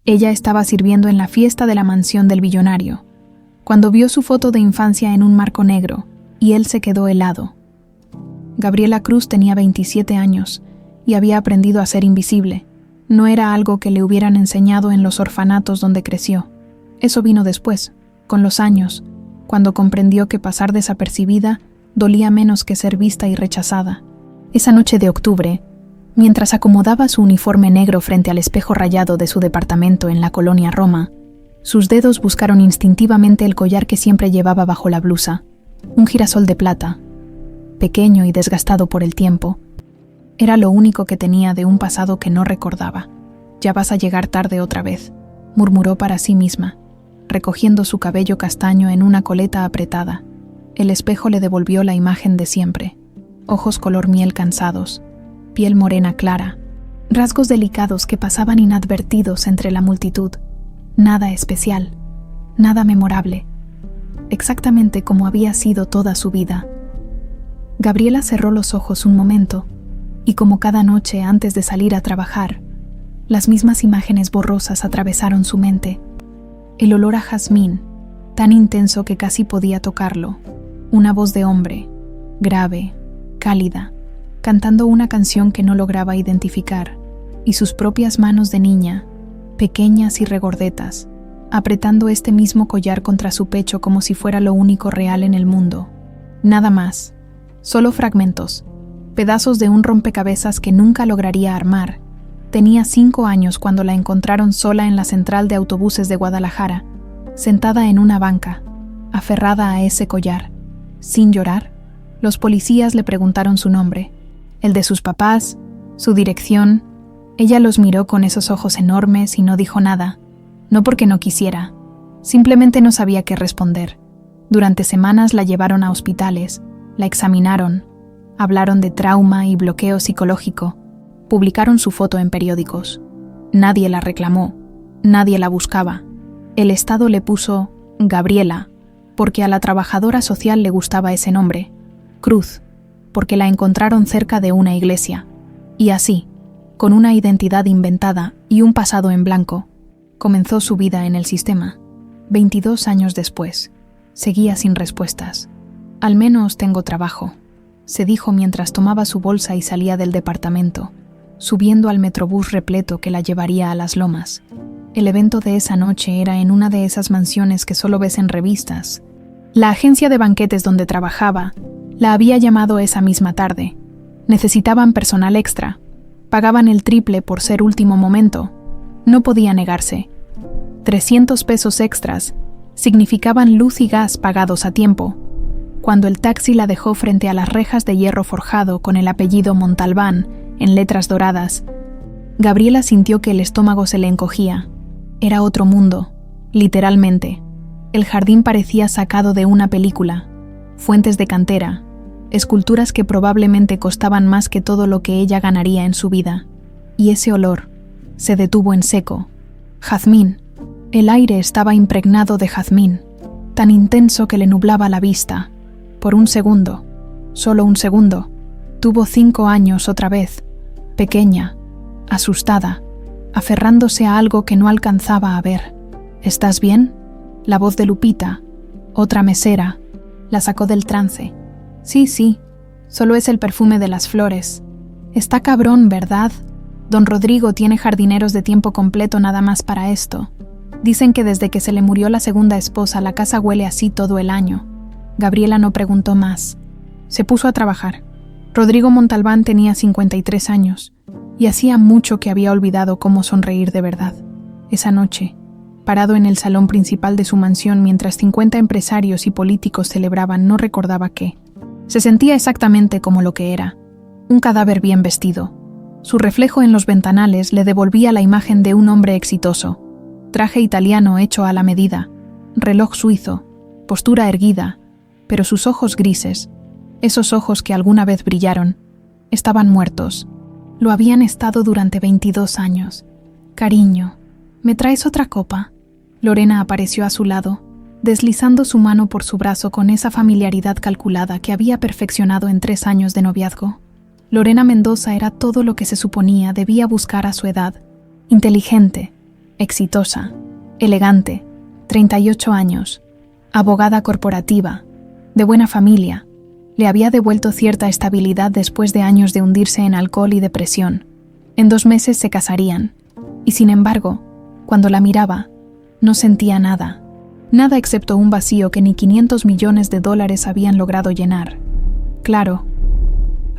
Ella estaba sirviendo en la fiesta de la mansión del billonario, cuando vio su foto de infancia en un marco negro, y él se quedó helado. Gabriela Cruz tenía 27 años y había aprendido a ser invisible. No era algo que le hubieran enseñado en los orfanatos donde creció. Eso vino después, con los años, cuando comprendió que pasar desapercibida dolía menos que ser vista y rechazada. Esa noche de octubre, mientras acomodaba su uniforme negro frente al espejo rayado de su departamento en la colonia Roma, sus dedos buscaron instintivamente el collar que siempre llevaba bajo la blusa, un girasol de plata, pequeño y desgastado por el tiempo. Era lo único que tenía de un pasado que no recordaba. «Ya vas a llegar tarde otra vez», murmuró para sí misma, recogiendo su cabello castaño en una coleta apretada. El espejo le devolvió la imagen de siempre. Ojos color miel cansados, piel morena clara, rasgos delicados que pasaban inadvertidos entre la multitud. Nada especial, nada memorable, exactamente como había sido toda su vida. Gabriela cerró los ojos un momento, y como cada noche antes de salir a trabajar, las mismas imágenes borrosas atravesaron su mente. El olor a jazmín, tan intenso que casi podía tocarlo, una voz de hombre, grave, cálida, cantando una canción que no lograba identificar, y sus propias manos de niña, pequeñas y regordetas, apretando este mismo collar contra su pecho como si fuera lo único real en el mundo. Nada más, solo fragmentos, pedazos de un rompecabezas que nunca lograría armar. Tenía 5 años cuando la encontraron sola en la central de autobuses de Guadalajara, sentada en una banca, aferrada a ese collar. Sin llorar, los policías le preguntaron su nombre, el de sus papás, su dirección. Ella los miró con esos ojos enormes y no dijo nada, no porque no quisiera, simplemente no sabía qué responder. Durante semanas la llevaron a hospitales, la examinaron, hablaron de trauma y bloqueo psicológico, publicaron su foto en periódicos. Nadie la reclamó, nadie la buscaba. El Estado le puso Gabriela, porque a la trabajadora social le gustaba ese nombre, Cruz, porque la encontraron cerca de una iglesia, y así, con una identidad inventada y un pasado en blanco, comenzó su vida en el sistema. 22 años después, seguía sin respuestas. «Al menos tengo trabajo», se dijo mientras tomaba su bolsa y salía del departamento, subiendo al metrobús repleto que la llevaría a Las Lomas. El evento de esa noche era en una de esas mansiones que solo ves en revistas. La agencia de banquetes donde trabajaba la había llamado esa misma tarde. Necesitaban personal extra. Pagaban el triple por ser último momento. No podía negarse. 300 pesos extras significaban luz y gas pagados a tiempo. Cuando el taxi la dejó frente a las rejas de hierro forjado con el apellido Montalbán en letras doradas, Gabriela sintió que el estómago se le encogía. Era otro mundo, literalmente. El jardín parecía sacado de una película. Fuentes de cantera, esculturas que probablemente costaban más que todo lo que ella ganaría en su vida. Y ese olor se detuvo en seco. Jazmín. El aire estaba impregnado de jazmín, tan intenso que le nublaba la vista. Por un segundo, solo un segundo, tuvo 5 años otra vez, pequeña, asustada, aferrándose a algo que no alcanzaba a ver. «¿Estás bien?», la voz de Lupita, otra mesera, la sacó del trance. Sí, solo es el perfume de las flores. Está cabrón, ¿verdad? Don Rodrigo tiene jardineros de tiempo completo nada más para esto. Dicen que desde que se le murió la segunda esposa la casa huele así todo el año». Gabriela no preguntó más. Se puso a trabajar. Rodrigo Montalbán tenía 53 años y hacía mucho que había olvidado cómo sonreír de verdad. Esa noche, parado en el salón principal de su mansión mientras 50 empresarios y políticos celebraban, no recordaba qué. Se sentía exactamente como lo que era, un cadáver bien vestido. Su reflejo en los ventanales le devolvía la imagen de un hombre exitoso. Traje italiano hecho a la medida, reloj suizo, postura erguida, pero sus ojos grises, esos ojos que alguna vez brillaron, estaban muertos. Lo habían estado durante 22 años. «Cariño, ¿me traes otra copa?». Lorena apareció a su lado, deslizando su mano por su brazo con esa familiaridad calculada que había perfeccionado en 3 años de noviazgo. Lorena Mendoza era todo lo que se suponía debía buscar a su edad. Inteligente, exitosa, elegante, 38 años, abogada corporativa, de buena familia. Le había devuelto cierta estabilidad después de años de hundirse en alcohol y depresión. En 2 meses se casarían, y sin embargo, cuando la miraba, no sentía nada. Nada excepto un vacío que ni $500 millones habían logrado llenar. Claro,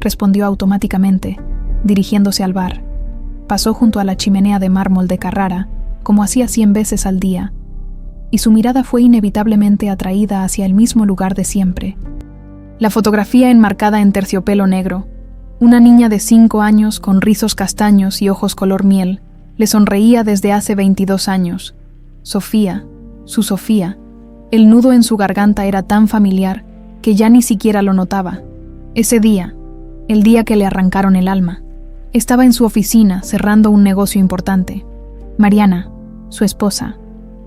respondió automáticamente, dirigiéndose al bar. Pasó junto a la chimenea de mármol de Carrara, como hacía 100 veces al día, y su mirada fue inevitablemente atraída hacia el mismo lugar de siempre. La fotografía enmarcada en terciopelo negro, una niña de 5 años con rizos castaños y ojos color miel, le sonreía desde hace 22 años. Sofía, su Sofía, el nudo en su garganta era tan familiar que ya ni siquiera lo notaba. Ese día, el día que le arrancaron el alma, estaba en su oficina cerrando un negocio importante. Mariana, su esposa,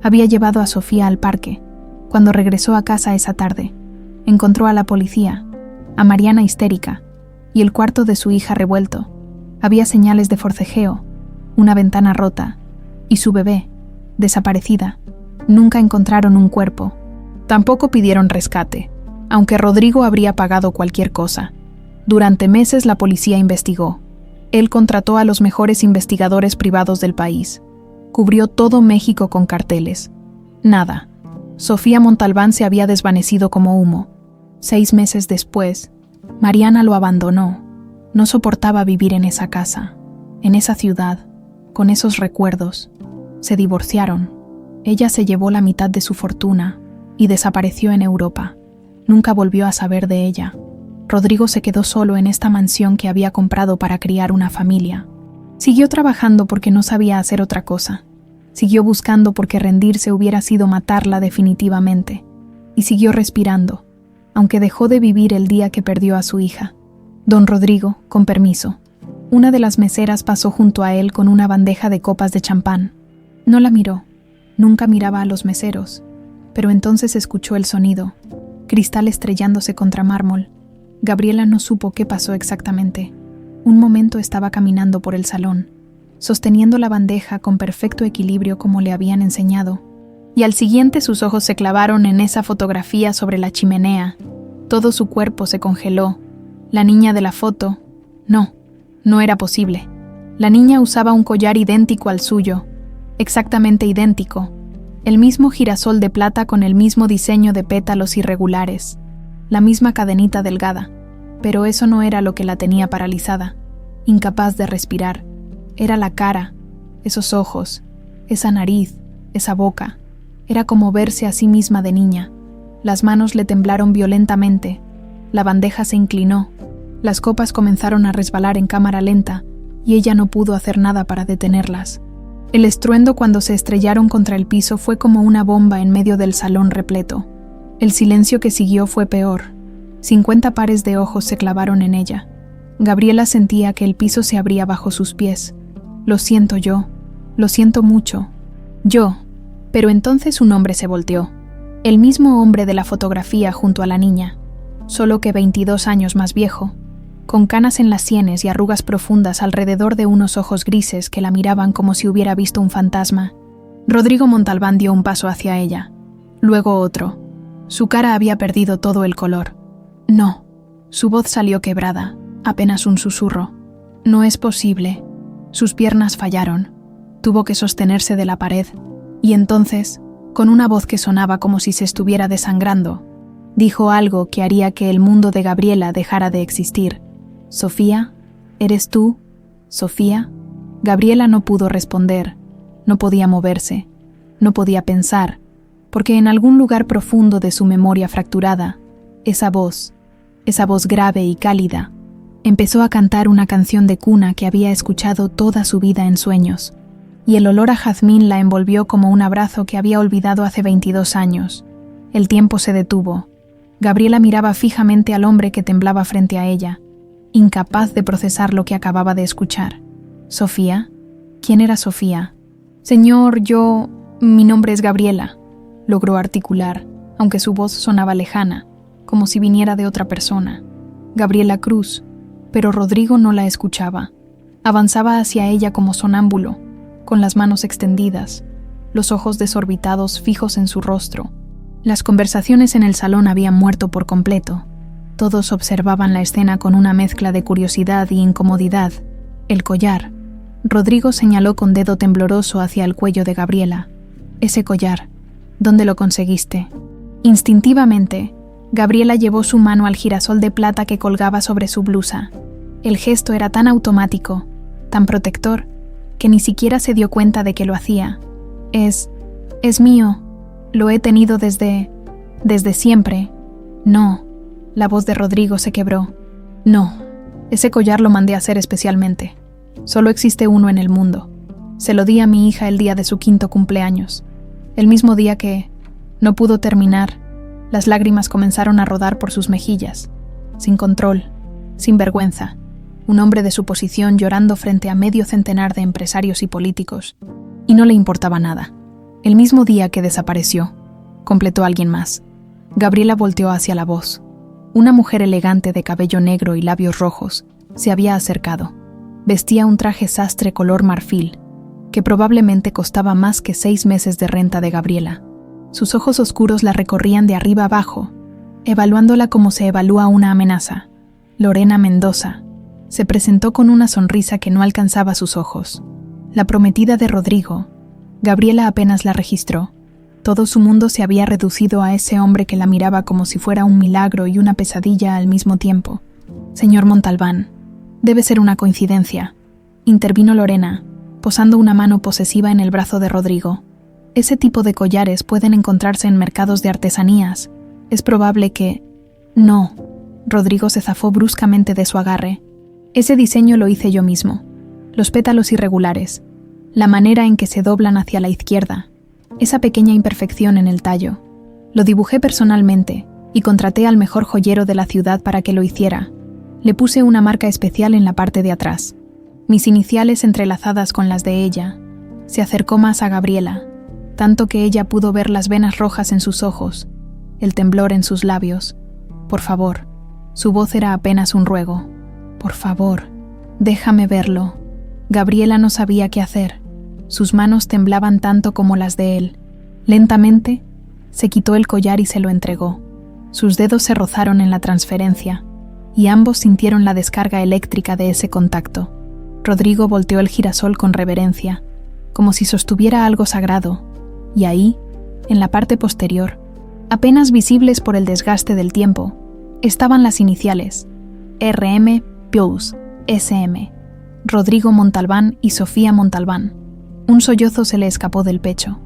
había llevado a Sofía al parque. Cuando regresó a casa esa tarde, encontró a la policía, a Mariana histérica, y el cuarto de su hija revuelto. Había señales de forcejeo, una ventana rota, y su bebé, desaparecida. Nunca encontraron un cuerpo. Tampoco pidieron rescate, aunque Rodrigo habría pagado cualquier cosa. Durante meses la policía investigó. Él contrató a los mejores investigadores privados del país. Cubrió todo México con carteles. Nada. Sofía Montalbán se había desvanecido como humo. 6 meses después, Mariana lo abandonó. No soportaba vivir en esa casa, en esa ciudad, con esos recuerdos. Se divorciaron. Ella se llevó la mitad de su fortuna y desapareció en Europa. Nunca volvió a saber de ella. Rodrigo se quedó solo en esta mansión que había comprado para criar una familia. Siguió trabajando porque no sabía hacer otra cosa. Siguió buscando porque rendirse hubiera sido matarla definitivamente. Y siguió respirando, aunque dejó de vivir el día que perdió a su hija. Don Rodrigo, con permiso. Una de las meseras pasó junto a él con una bandeja de copas de champán. No la miró. Nunca miraba a los meseros. Pero entonces escuchó el sonido. Cristal estrellándose contra mármol. Gabriela no supo qué pasó exactamente. Un momento estaba caminando por el salón, sosteniendo la bandeja con perfecto equilibrio como le habían enseñado, y al siguiente sus ojos se clavaron en esa fotografía sobre la chimenea. Todo su cuerpo se congeló. La niña de la foto, no era posible. La niña usaba un collar idéntico al suyo, exactamente idéntico, el mismo girasol de plata con el mismo diseño de pétalos irregulares, la misma cadenita delgada, pero eso no era lo que la tenía paralizada, incapaz de respirar. Era la cara, esos ojos, esa nariz, esa boca. Era como verse a sí misma de niña. Las manos le temblaron violentamente, la bandeja se inclinó, las copas comenzaron a resbalar en cámara lenta y ella no pudo hacer nada para detenerlas. El estruendo cuando se estrellaron contra el piso fue como una bomba en medio del salón repleto. El silencio que siguió fue peor. 50 pares de ojos se clavaron en ella. Gabriela sentía que el piso se abría bajo sus pies. Lo siento yo, lo siento mucho. Yo. Pero entonces un hombre se volteó. El mismo hombre de la fotografía junto a la niña, solo que 22 años más viejo, con canas en las sienes y arrugas profundas alrededor de unos ojos grises que la miraban como si hubiera visto un fantasma. Rodrigo Montalbán dio un paso hacia ella, luego otro. Su cara había perdido todo el color. No. Su voz salió quebrada, apenas un susurro. No es posible. Sus piernas fallaron. Tuvo que sostenerse de la pared. Y entonces, con una voz que sonaba como si se estuviera desangrando, dijo algo que haría que el mundo de Gabriela dejara de existir. «Sofía, ¿eres tú? ¿Sofía?» Gabriela no pudo responder. No podía moverse. No podía pensar, porque en algún lugar profundo de su memoria fracturada, esa voz grave y cálida, empezó a cantar una canción de cuna que había escuchado toda su vida en sueños, y el olor a jazmín la envolvió como un abrazo que había olvidado hace 22 años. El tiempo se detuvo. Gabriela miraba fijamente al hombre que temblaba frente a ella, incapaz de procesar lo que acababa de escuchar. ¿Sofía? ¿Quién era Sofía? «Señor, mi nombre es Gabriela», logró articular, aunque su voz sonaba lejana, como si viniera de otra persona. Gabriela Cruz, pero Rodrigo no la escuchaba. Avanzaba hacia ella como sonámbulo. con las manos extendidas, los ojos desorbitados fijos en su rostro. Las conversaciones en el salón habían muerto por completo. Todos observaban la escena con una mezcla de curiosidad y incomodidad. El collar. Rodrigo señaló con dedo tembloroso hacia el cuello de Gabriela. Ese collar. ¿Dónde lo conseguiste? Instintivamente, Gabriela llevó su mano al girasol de plata que colgaba sobre su blusa. El gesto era tan automático, tan protector, que ni siquiera se dio cuenta de que lo hacía. Es mío. Lo he tenido desde siempre. No. La voz de Rodrigo se quebró. No. Ese collar lo mandé a hacer especialmente. Solo existe uno en el mundo. Se lo di a mi hija el día de su 5º cumpleaños. El mismo día que no pudo terminar, las lágrimas comenzaron a rodar por sus mejillas. Sin control, sin vergüenza. Un hombre de su posición llorando frente a medio centenar de empresarios y políticos. Y no le importaba nada. El mismo día que desapareció, completó alguien más. Gabriela volteó hacia la voz. Una mujer elegante de cabello negro y labios rojos se había acercado. Vestía un traje sastre color marfil, que probablemente costaba más que 6 meses de renta de Gabriela. Sus ojos oscuros la recorrían de arriba abajo, evaluándola como se evalúa una amenaza. Lorena Mendoza se presentó con una sonrisa que no alcanzaba sus ojos. La prometida de Rodrigo. Gabriela apenas la registró. Todo su mundo se había reducido a ese hombre que la miraba como si fuera un milagro y una pesadilla al mismo tiempo. Señor Montalbán, debe ser una coincidencia, intervino Lorena, posando una mano posesiva en el brazo de Rodrigo. Ese tipo de collares pueden encontrarse en mercados de artesanías. Es probable que... No. Rodrigo se zafó bruscamente de su agarre. Ese diseño lo hice yo mismo. Los pétalos irregulares, la manera en que se doblan hacia la izquierda, esa pequeña imperfección en el tallo. Lo dibujé personalmente y contraté al mejor joyero de la ciudad para que lo hiciera. Le puse una marca especial en la parte de atrás. Mis iniciales entrelazadas con las de ella. Se acercó más a Gabriela, tanto que ella pudo ver las venas rojas en sus ojos, el temblor en sus labios. Por favor. Su voz era apenas un ruego. Por favor, déjame verlo. Gabriela no sabía qué hacer. Sus manos temblaban tanto como las de él. Lentamente, se quitó el collar y se lo entregó. Sus dedos se rozaron en la transferencia, y ambos sintieron la descarga eléctrica de ese contacto. Rodrigo volteó el girasol con reverencia, como si sostuviera algo sagrado, y ahí, en la parte posterior, apenas visibles por el desgaste del tiempo, estaban las iniciales, R.M. Pius, S.M., Rodrigo Montalbán y Sofía Montalbán. Un sollozo se le escapó del pecho,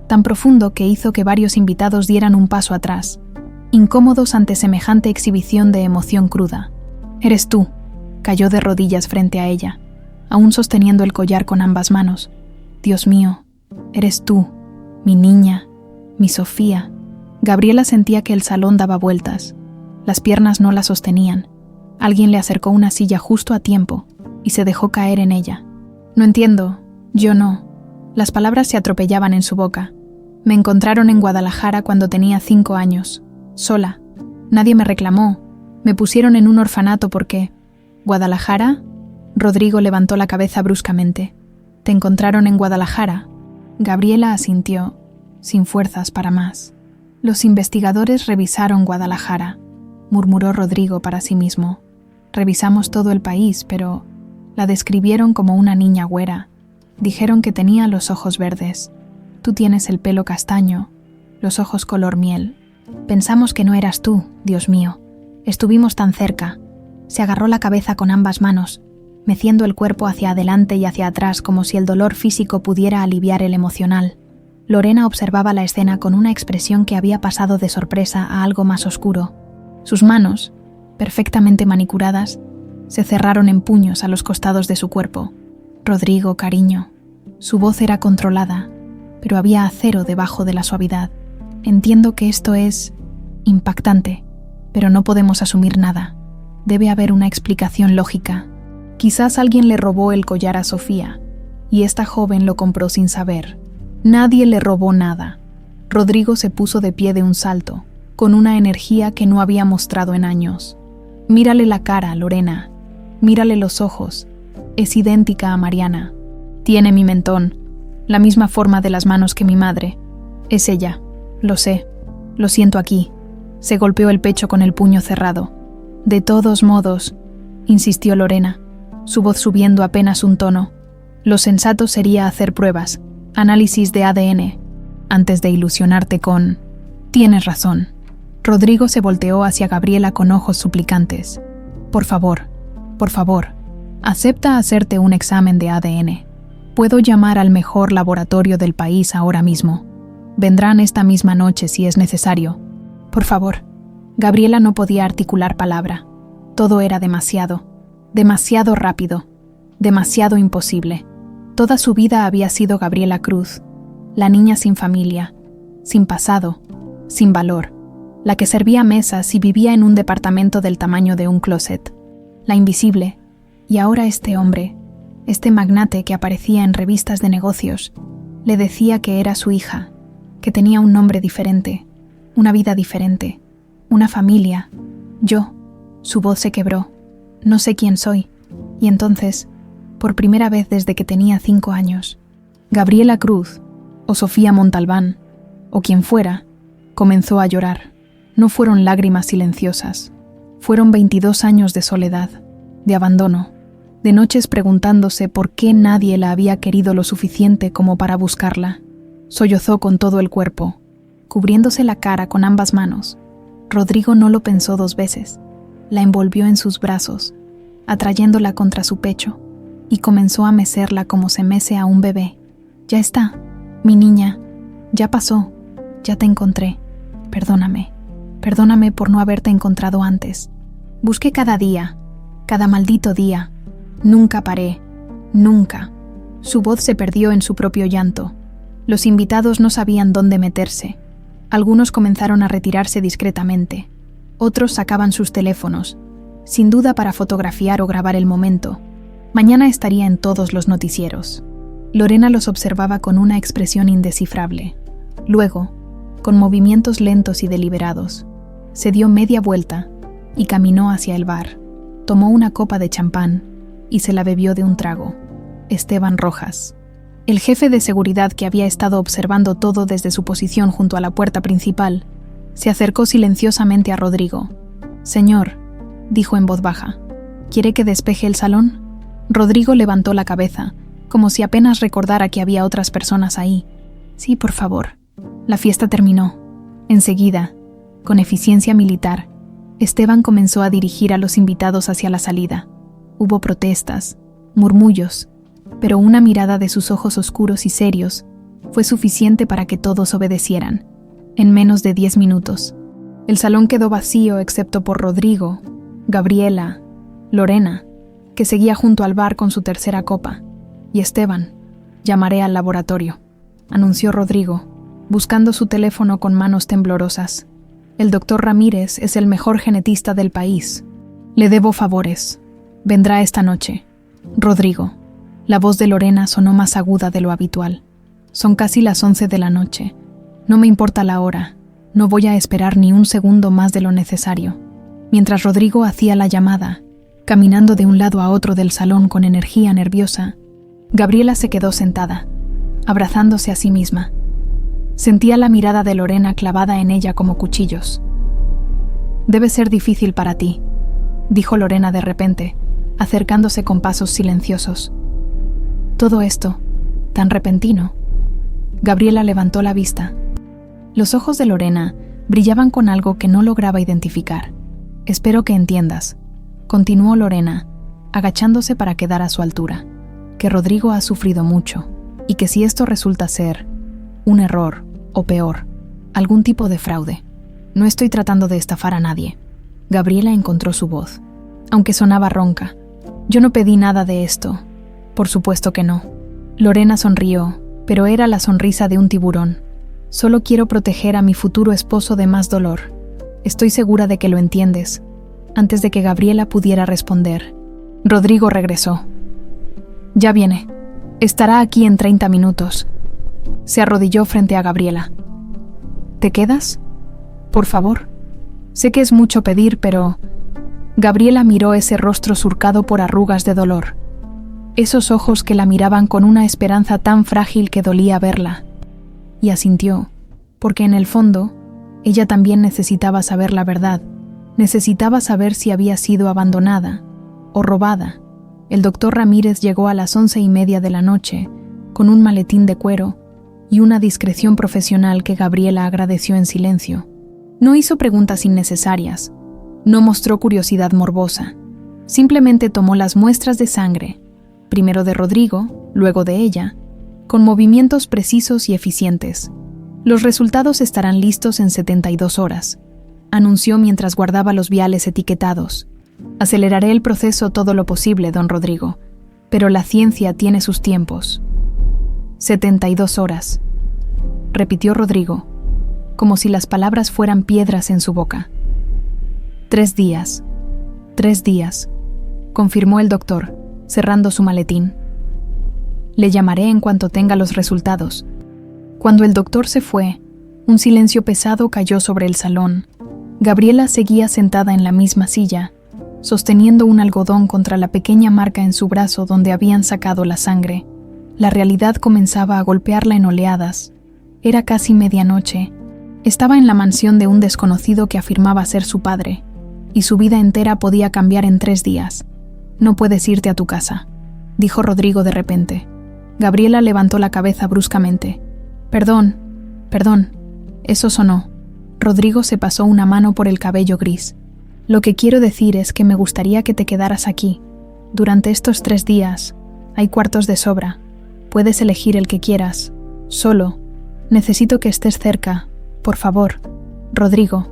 tan profundo que hizo que varios invitados dieran un paso atrás, incómodos ante semejante exhibición de emoción cruda. «Eres tú», cayó de rodillas frente a ella, aún sosteniendo el collar con ambas manos. «Dios mío, eres tú, mi niña, mi Sofía». Gabriela sentía que el salón daba vueltas. Las piernas no la sostenían. Alguien le acercó una silla justo a tiempo y se dejó caer en ella. «No entiendo, yo no». Las palabras se atropellaban en su boca. «Me encontraron en Guadalajara cuando tenía 5 años, sola. Nadie me reclamó. Me pusieron en un orfanato porque... ¿Guadalajara?» Rodrigo levantó la cabeza bruscamente. «¿Te encontraron en Guadalajara?» Gabriela asintió, sin fuerzas para más. «Los investigadores revisaron Guadalajara», murmuró Rodrigo para sí mismo. «Revisamos todo el país, pero la describieron como una niña güera. Dijeron que tenía los ojos verdes. Tú tienes el pelo castaño, los ojos color miel. Pensamos que no eras tú, Dios mío. Estuvimos tan cerca». Se agarró la cabeza con ambas manos, meciendo el cuerpo hacia adelante y hacia atrás como si el dolor físico pudiera aliviar el emocional. Lorena observaba la escena con una expresión que había pasado de sorpresa a algo más oscuro. Sus manos, perfectamente manicuradas, se cerraron en puños a los costados de su cuerpo. «Rodrigo, cariño». Su voz era controlada, pero había acero debajo de la suavidad. «Entiendo que esto es impactante, pero no podemos asumir nada. Debe haber una explicación lógica. Quizás alguien le robó el collar a Sofía, y esta joven lo compró sin saber. Nadie le robó nada». Rodrigo se puso de pie de un salto, con una energía que no había mostrado en años. «Mírale la cara, Lorena. Mírale los ojos. Es idéntica a Mariana. Tiene mi mentón. La misma forma de las manos que mi madre. Es ella. Lo sé. Lo siento aquí. Se golpeó el pecho con el puño cerrado. De todos modos, insistió Lorena, su voz subiendo apenas un tono. Lo sensato sería hacer pruebas, análisis de ADN, antes de ilusionarte con... Tienes razón. Rodrigo se volteó hacia Gabriela con ojos suplicantes. Por favor, acepta hacerte un examen de ADN. Puedo llamar al mejor laboratorio del país ahora mismo. Vendrán esta misma noche si es necesario. Por favor. Gabriela no podía articular palabra. Todo era demasiado rápido, demasiado imposible. Toda su vida había sido Gabriela Cruz, la niña sin familia, sin pasado, sin valor, la que servía mesas y vivía en un departamento del tamaño de un closet, la invisible, y ahora este hombre, este magnate que aparecía en revistas de negocios, le decía que era su hija, que tenía un nombre diferente, una vida diferente, una familia. Yo, su voz se quebró, no sé quién soy, y entonces, por primera vez desde que tenía 5 años, Gabriela Cruz, o Sofía Montalbán, o quien fuera, comenzó a llorar. No fueron lágrimas silenciosas, fueron 22 años de soledad, de abandono, de noches preguntándose por qué nadie la había querido lo suficiente como para buscarla. Sollozó con todo el cuerpo, cubriéndose la cara con ambas manos. Rodrigo no lo pensó 2 veces. La envolvió en sus brazos, atrayéndola contra su pecho, y comenzó a mecerla como se mece a un bebé. Ya está, mi niña, ya pasó, ya te encontré. Perdóname por no haberte encontrado antes. Busqué cada día, cada maldito día. Nunca paré, nunca. Su voz se perdió en su propio llanto. Los invitados no sabían dónde meterse. Algunos comenzaron a retirarse discretamente. Otros sacaban sus teléfonos, sin duda para fotografiar o grabar el momento. Mañana estaría en todos los noticieros. Lorena los observaba con una expresión indescifrable. Luego, con movimientos lentos y deliberados, se dio media vuelta y caminó hacia el bar. Tomó una copa de champán y se la bebió de un trago. Esteban Rojas, el jefe de seguridad que había estado observando todo desde su posición junto a la puerta principal, se acercó silenciosamente a Rodrigo. «Señor», dijo en voz baja, «¿quiere que despeje el salón?» Rodrigo levantó la cabeza, como si apenas recordara que había otras personas ahí. «Sí, por favor». La fiesta terminó. Enseguida, con eficiencia militar, Esteban comenzó a dirigir a los invitados hacia la salida. Hubo protestas, murmullos, pero una mirada de sus ojos oscuros y serios fue suficiente para que todos obedecieran. En menos de 10 minutos, el salón quedó vacío excepto por Rodrigo, Gabriela, Lorena, que seguía junto al bar con su tercera copa, y Esteban. «Llamaré al laboratorio», anunció Rodrigo, buscando su teléfono con manos temblorosas. «El doctor Ramírez es el mejor genetista del país. Le debo favores. Vendrá esta noche. Rodrigo». La voz de Lorena sonó más aguda de lo habitual. «Son casi las 11 de la noche. No me importa la hora. No voy a esperar ni un segundo más de lo necesario». Mientras Rodrigo hacía la llamada, caminando de un lado a otro del salón con energía nerviosa, Gabriela se quedó sentada, abrazándose a sí misma. Sentía la mirada de Lorena clavada en ella como cuchillos. «Debe ser difícil para ti», dijo Lorena de repente, acercándose con pasos silenciosos. «Todo esto, tan repentino». Gabriela levantó la vista. Los ojos de Lorena brillaban con algo que no lograba identificar. «Espero que entiendas», continuó Lorena, agachándose para quedar a su altura, «que Rodrigo ha sufrido mucho, y que si esto resulta ser un error, o peor, algún tipo de fraude, no estoy tratando de estafar a nadie». Gabriela encontró su voz, aunque sonaba ronca. «Yo no pedí nada de esto». «Por supuesto que no». Lorena sonrió, pero era la sonrisa de un tiburón. «Solo quiero proteger a mi futuro esposo de más dolor. Estoy segura de que lo entiendes». Antes de que Gabriela pudiera responder, Rodrigo regresó. «Ya viene. Estará aquí en 30 minutos». Se arrodilló frente a Gabriela. «¿Te quedas? Por favor. Sé que es mucho pedir, pero...» Gabriela miró ese rostro surcado por arrugas de dolor. esos ojos que la miraban con una esperanza tan frágil que dolía verla. Y asintió, porque en el fondo, ella también necesitaba saber la verdad, necesitaba saber si había sido abandonada o robada. El doctor Ramírez llegó a las 11:30 de la noche, con un maletín de cuero y una discreción profesional que Gabriela agradeció en silencio. No hizo preguntas innecesarias, no mostró curiosidad morbosa, simplemente tomó las muestras de sangre, primero de Rodrigo, luego de ella, con movimientos precisos y eficientes. Los resultados estarán listos en 72 horas, anunció mientras guardaba los viales etiquetados. Aceleraré el proceso todo lo posible, don Rodrigo, pero la ciencia tiene sus tiempos. 72 horas, repitió Rodrigo, como si las palabras fueran piedras en su boca. 3 días, 3 días, confirmó el doctor, cerrando su maletín. Le llamaré en cuanto tenga los resultados. Cuando el doctor se fue, un silencio pesado cayó sobre el salón. Gabriela seguía sentada en la misma silla, sosteniendo un algodón contra la pequeña marca en su brazo donde habían sacado la sangre. La realidad comenzaba a golpearla en oleadas. Era casi medianoche. Estaba en la mansión de un desconocido que afirmaba ser su padre, y su vida entera podía cambiar en 3 días. No puedes irte a tu casa, dijo Rodrigo de repente. Gabriela levantó la cabeza bruscamente. Perdón, eso sonó. Rodrigo se pasó una mano por el cabello gris. Lo que quiero decir es que me gustaría que te quedaras aquí. Durante estos 3 días, hay cuartos de sobra. Puedes elegir el que quieras. Solo, necesito que estés cerca. Por favor. Rodrigo,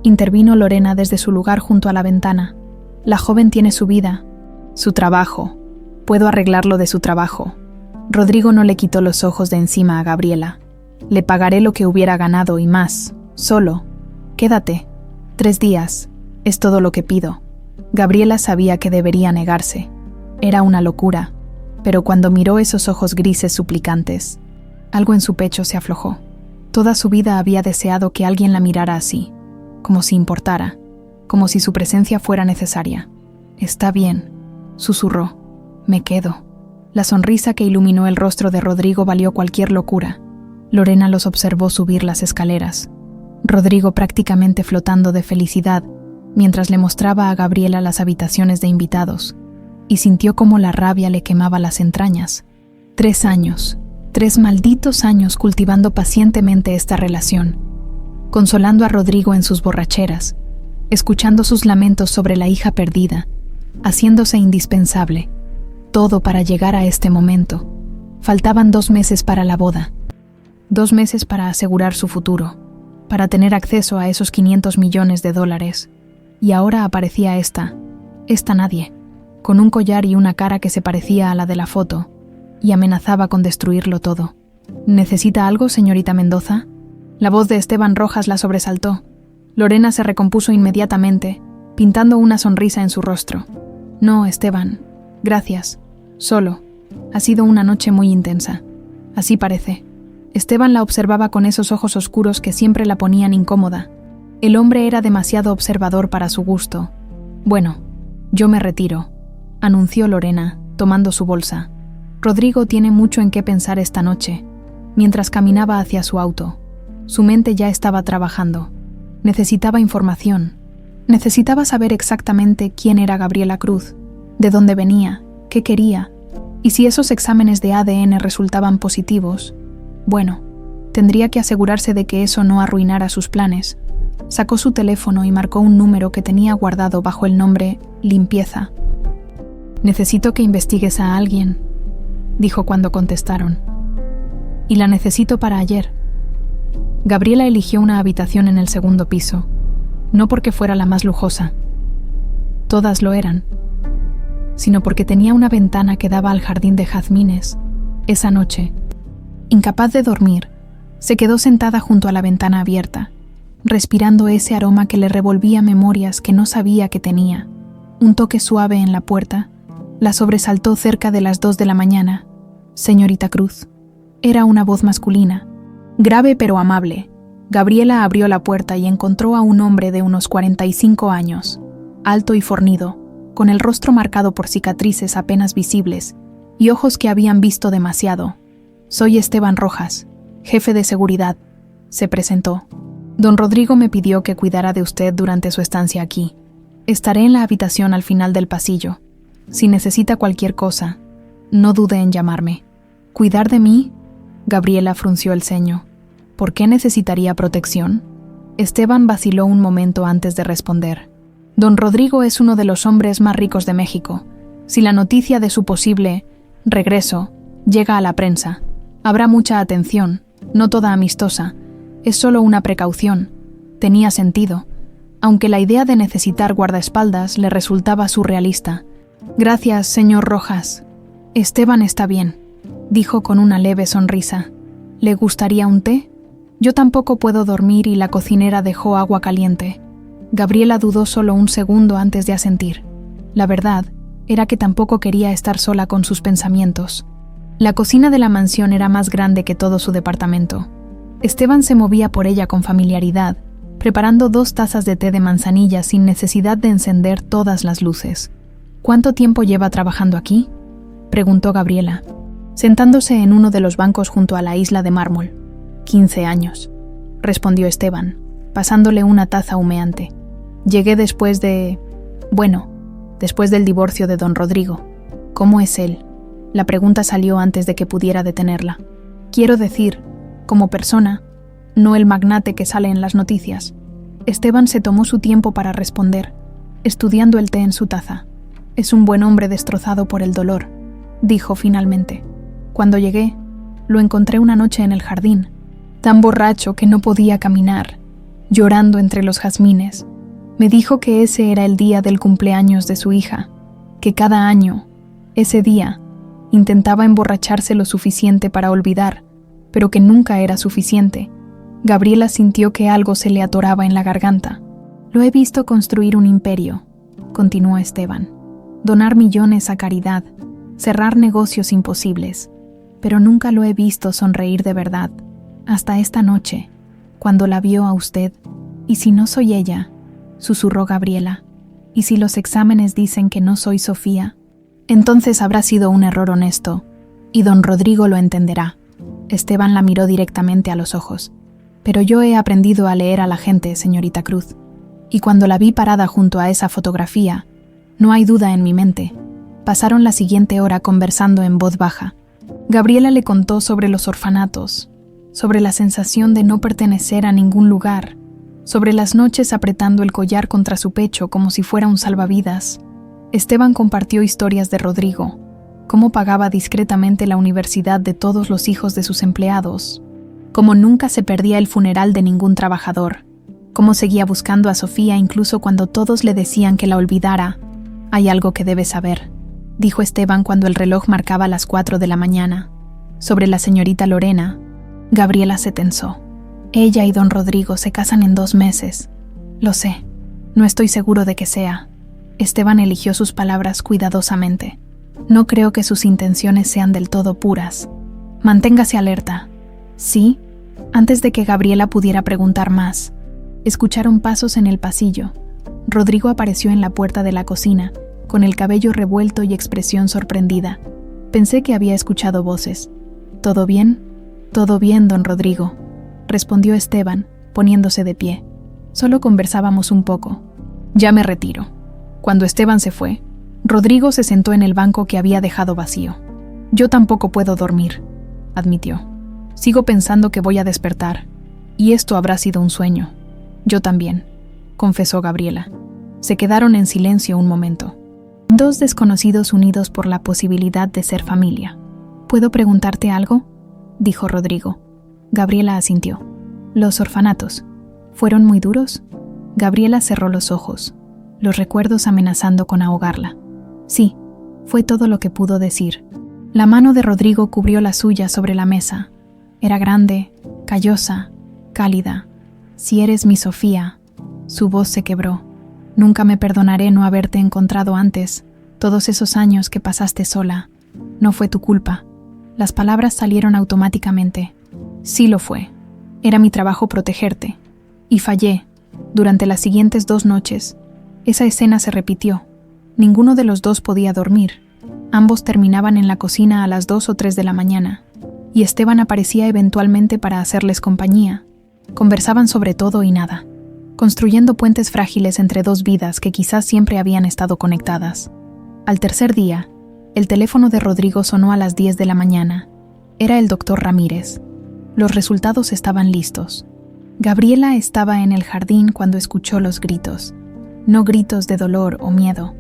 intervino Lorena desde su lugar junto a la ventana. La joven tiene su vida, su trabajo. Puedo arreglarlo de su trabajo. Rodrigo no le quitó los ojos de encima a Gabriela. Le pagaré lo que hubiera ganado y más. Solo. Quédate. 3 días. Es todo lo que pido. Gabriela sabía que debería negarse. Era una locura, pero cuando miró esos ojos grises suplicantes, algo en su pecho se aflojó. Toda su vida había deseado que alguien la mirara así, como si importara, como si su presencia fuera necesaria. Está bien, susurró. Me quedo. La sonrisa que iluminó el rostro de Rodrigo valió cualquier locura. Lorena los observó subir las escaleras. Rodrigo prácticamente flotando de felicidad, mientras le mostraba a Gabriela las habitaciones de invitados, y sintió cómo la rabia le quemaba las entrañas. 3 años, 3 malditos años cultivando pacientemente esta relación, consolando a Rodrigo en sus borracheras, escuchando sus lamentos sobre la hija perdida, haciéndose indispensable, todo para llegar a este momento. Faltaban 2 meses para la boda, 2 meses para asegurar su futuro, para tener acceso a esos $500 millones. Y ahora aparecía esta nadie, con un collar y una cara que se parecía a la de la foto, y amenazaba con destruirlo todo. ¿Necesita algo, señorita Mendoza? La voz de Esteban Rojas la sobresaltó. Lorena se recompuso inmediatamente, pintando una sonrisa en su rostro. No, Esteban, gracias. Solo. Ha sido una noche muy intensa. Así parece. Esteban la observaba con esos ojos oscuros que siempre la ponían incómoda. El hombre era demasiado observador para su gusto. Bueno, yo me retiro, anunció Lorena, tomando su bolsa. Rodrigo tiene mucho en qué pensar esta noche. Mientras caminaba hacia su auto, su mente ya estaba trabajando. Necesitaba información. Necesitaba saber exactamente quién era Gabriela Cruz, de dónde venía, qué quería, y si esos exámenes de ADN resultaban positivos, bueno, tendría que asegurarse de que eso no arruinara sus planes. Sacó su teléfono y marcó un número que tenía guardado bajo el nombre Limpieza. Necesito que investigues a alguien, dijo cuando contestaron. Y la necesito para ayer. Gabriela eligió una habitación en el 2º piso, no porque fuera la más lujosa. Todas lo eran, sino porque tenía una ventana que daba al jardín de jazmines. Esa noche, incapaz de dormir, se quedó sentada junto a la ventana abierta, respirando ese aroma que le revolvía memorias que no sabía que tenía. Un toque suave en la puerta la sobresaltó cerca de las 2 de la mañana. Señorita Cruz. Era una voz masculina, grave pero amable. Gabriela abrió la puerta y encontró a un hombre de unos 45 años, alto y fornido, con el rostro marcado por cicatrices apenas visibles y ojos que habían visto demasiado. Soy Esteban Rojas, jefe de seguridad, se presentó. Don Rodrigo me pidió que cuidara de usted durante su estancia aquí. Estaré en la habitación al final del pasillo. Si necesita cualquier cosa, no dude en llamarme. ¿Cuidar de mí? Gabriela frunció el ceño. ¿Por qué necesitaría protección? Esteban vaciló un momento antes de responder. Don Rodrigo es uno de los hombres más ricos de México. Si la noticia de su posible regreso llega a la prensa, habrá mucha atención, no toda amistosa. Es solo una precaución. Tenía sentido, aunque la idea de necesitar guardaespaldas le resultaba surrealista. Gracias, señor Rojas. Esteban está bien, dijo con una leve sonrisa. ¿Le gustaría un té? Yo tampoco puedo dormir y la cocinera dejó agua caliente. Gabriela dudó solo un segundo antes de asentir. La verdad era que tampoco quería estar sola con sus pensamientos. La cocina de la mansión era más grande que todo su departamento. Esteban se movía por ella con familiaridad, preparando 2 tazas de té de manzanilla sin necesidad de encender todas las luces. ¿Cuánto tiempo lleva trabajando aquí?, preguntó Gabriela, sentándose en uno de los bancos junto a la isla de mármol. 15 años, respondió Esteban, pasándole una taza humeante. Llegué después del divorcio de don Rodrigo. ¿Cómo es él? La pregunta salió antes de que pudiera detenerla. Quiero decir, como persona, no el magnate que sale en las noticias. Esteban se tomó su tiempo para responder, estudiando el té en su taza. Es un buen hombre destrozado por el dolor, dijo finalmente. Cuando llegué, lo encontré una noche en el jardín, tan borracho que no podía caminar, llorando entre los jazmines. Me dijo que ese era el día del cumpleaños de su hija, que cada año, ese día, intentaba emborracharse lo suficiente para olvidar, pero que nunca era suficiente. Gabriela sintió que algo se le atoraba en la garganta. Lo he visto construir un imperio, continuó Esteban, donar millones a caridad, cerrar negocios imposibles, pero nunca lo he visto sonreír de verdad, hasta esta noche, cuando la vio a usted. ¿Y si no soy ella?, susurró Gabriela. ¿Y si los exámenes dicen que no soy Sofía? Entonces habrá sido un error honesto, y don Rodrigo lo entenderá. Esteban la miró directamente a los ojos. Pero yo he aprendido a leer a la gente, señorita Cruz. Y cuando la vi parada junto a esa fotografía, no hay duda en mi mente. Pasaron la siguiente hora conversando en voz baja. Gabriela le contó sobre los orfanatos, sobre la sensación de no pertenecer a ningún lugar, sobre las noches apretando el collar contra su pecho como si fuera un salvavidas. Esteban compartió historias de Rodrigo, cómo pagaba discretamente la universidad de todos los hijos de sus empleados, cómo nunca se perdía el funeral de ningún trabajador, cómo seguía buscando a Sofía incluso cuando todos le decían que la olvidara. Hay algo que debes saber, dijo Esteban cuando el reloj marcaba las 4 de la mañana. Sobre la señorita Lorena, Gabriela se tensó. Ella y don Rodrigo se casan en 2 meses. Lo sé, no estoy seguro de que sea. Esteban eligió sus palabras cuidadosamente. No creo que sus intenciones sean del todo puras. Manténgase alerta. ¿Sí? Antes de que Gabriela pudiera preguntar más, escucharon pasos en el pasillo. Rodrigo apareció en la puerta de la cocina, con el cabello revuelto y expresión sorprendida. Pensé que había escuchado voces. ¿Todo bien? Todo bien, don Rodrigo, respondió Esteban, poniéndose de pie. Solo conversábamos un poco. Ya me retiro. Cuando Esteban se fue, Rodrigo se sentó en el banco que había dejado vacío. Yo tampoco puedo dormir, admitió. Sigo pensando que voy a despertar, y esto habrá sido un sueño. Yo también, confesó Gabriela. Se quedaron en silencio un momento. 2 desconocidos unidos por la posibilidad de ser familia. ¿Puedo preguntarte algo?, dijo Rodrigo. Gabriela asintió. ¿Los orfanatos fueron muy duros? Gabriela cerró los ojos, los recuerdos amenazando con ahogarla. Sí, fue todo lo que pudo decir. La mano de Rodrigo cubrió la suya sobre la mesa. Era grande, callosa, cálida. Si eres mi Sofía. Su voz se quebró. Nunca me perdonaré no haberte encontrado antes. Todos esos años que pasaste sola. No fue tu culpa. Las palabras salieron automáticamente. Sí lo fue. Era mi trabajo protegerte. Y fallé. Durante las siguientes 2 noches, esa escena se repitió. Ninguno de los dos podía dormir. Ambos terminaban en la cocina a las 2 o 3 de la mañana, y Esteban aparecía eventualmente para hacerles compañía. Conversaban sobre todo y nada, construyendo puentes frágiles entre dos vidas que quizás siempre habían estado conectadas. Al tercer día, el teléfono de Rodrigo sonó a las 10 de la mañana. Era el doctor Ramírez. Los resultados estaban listos. Gabriela estaba en el jardín cuando escuchó los gritos. No gritos de dolor o miedo,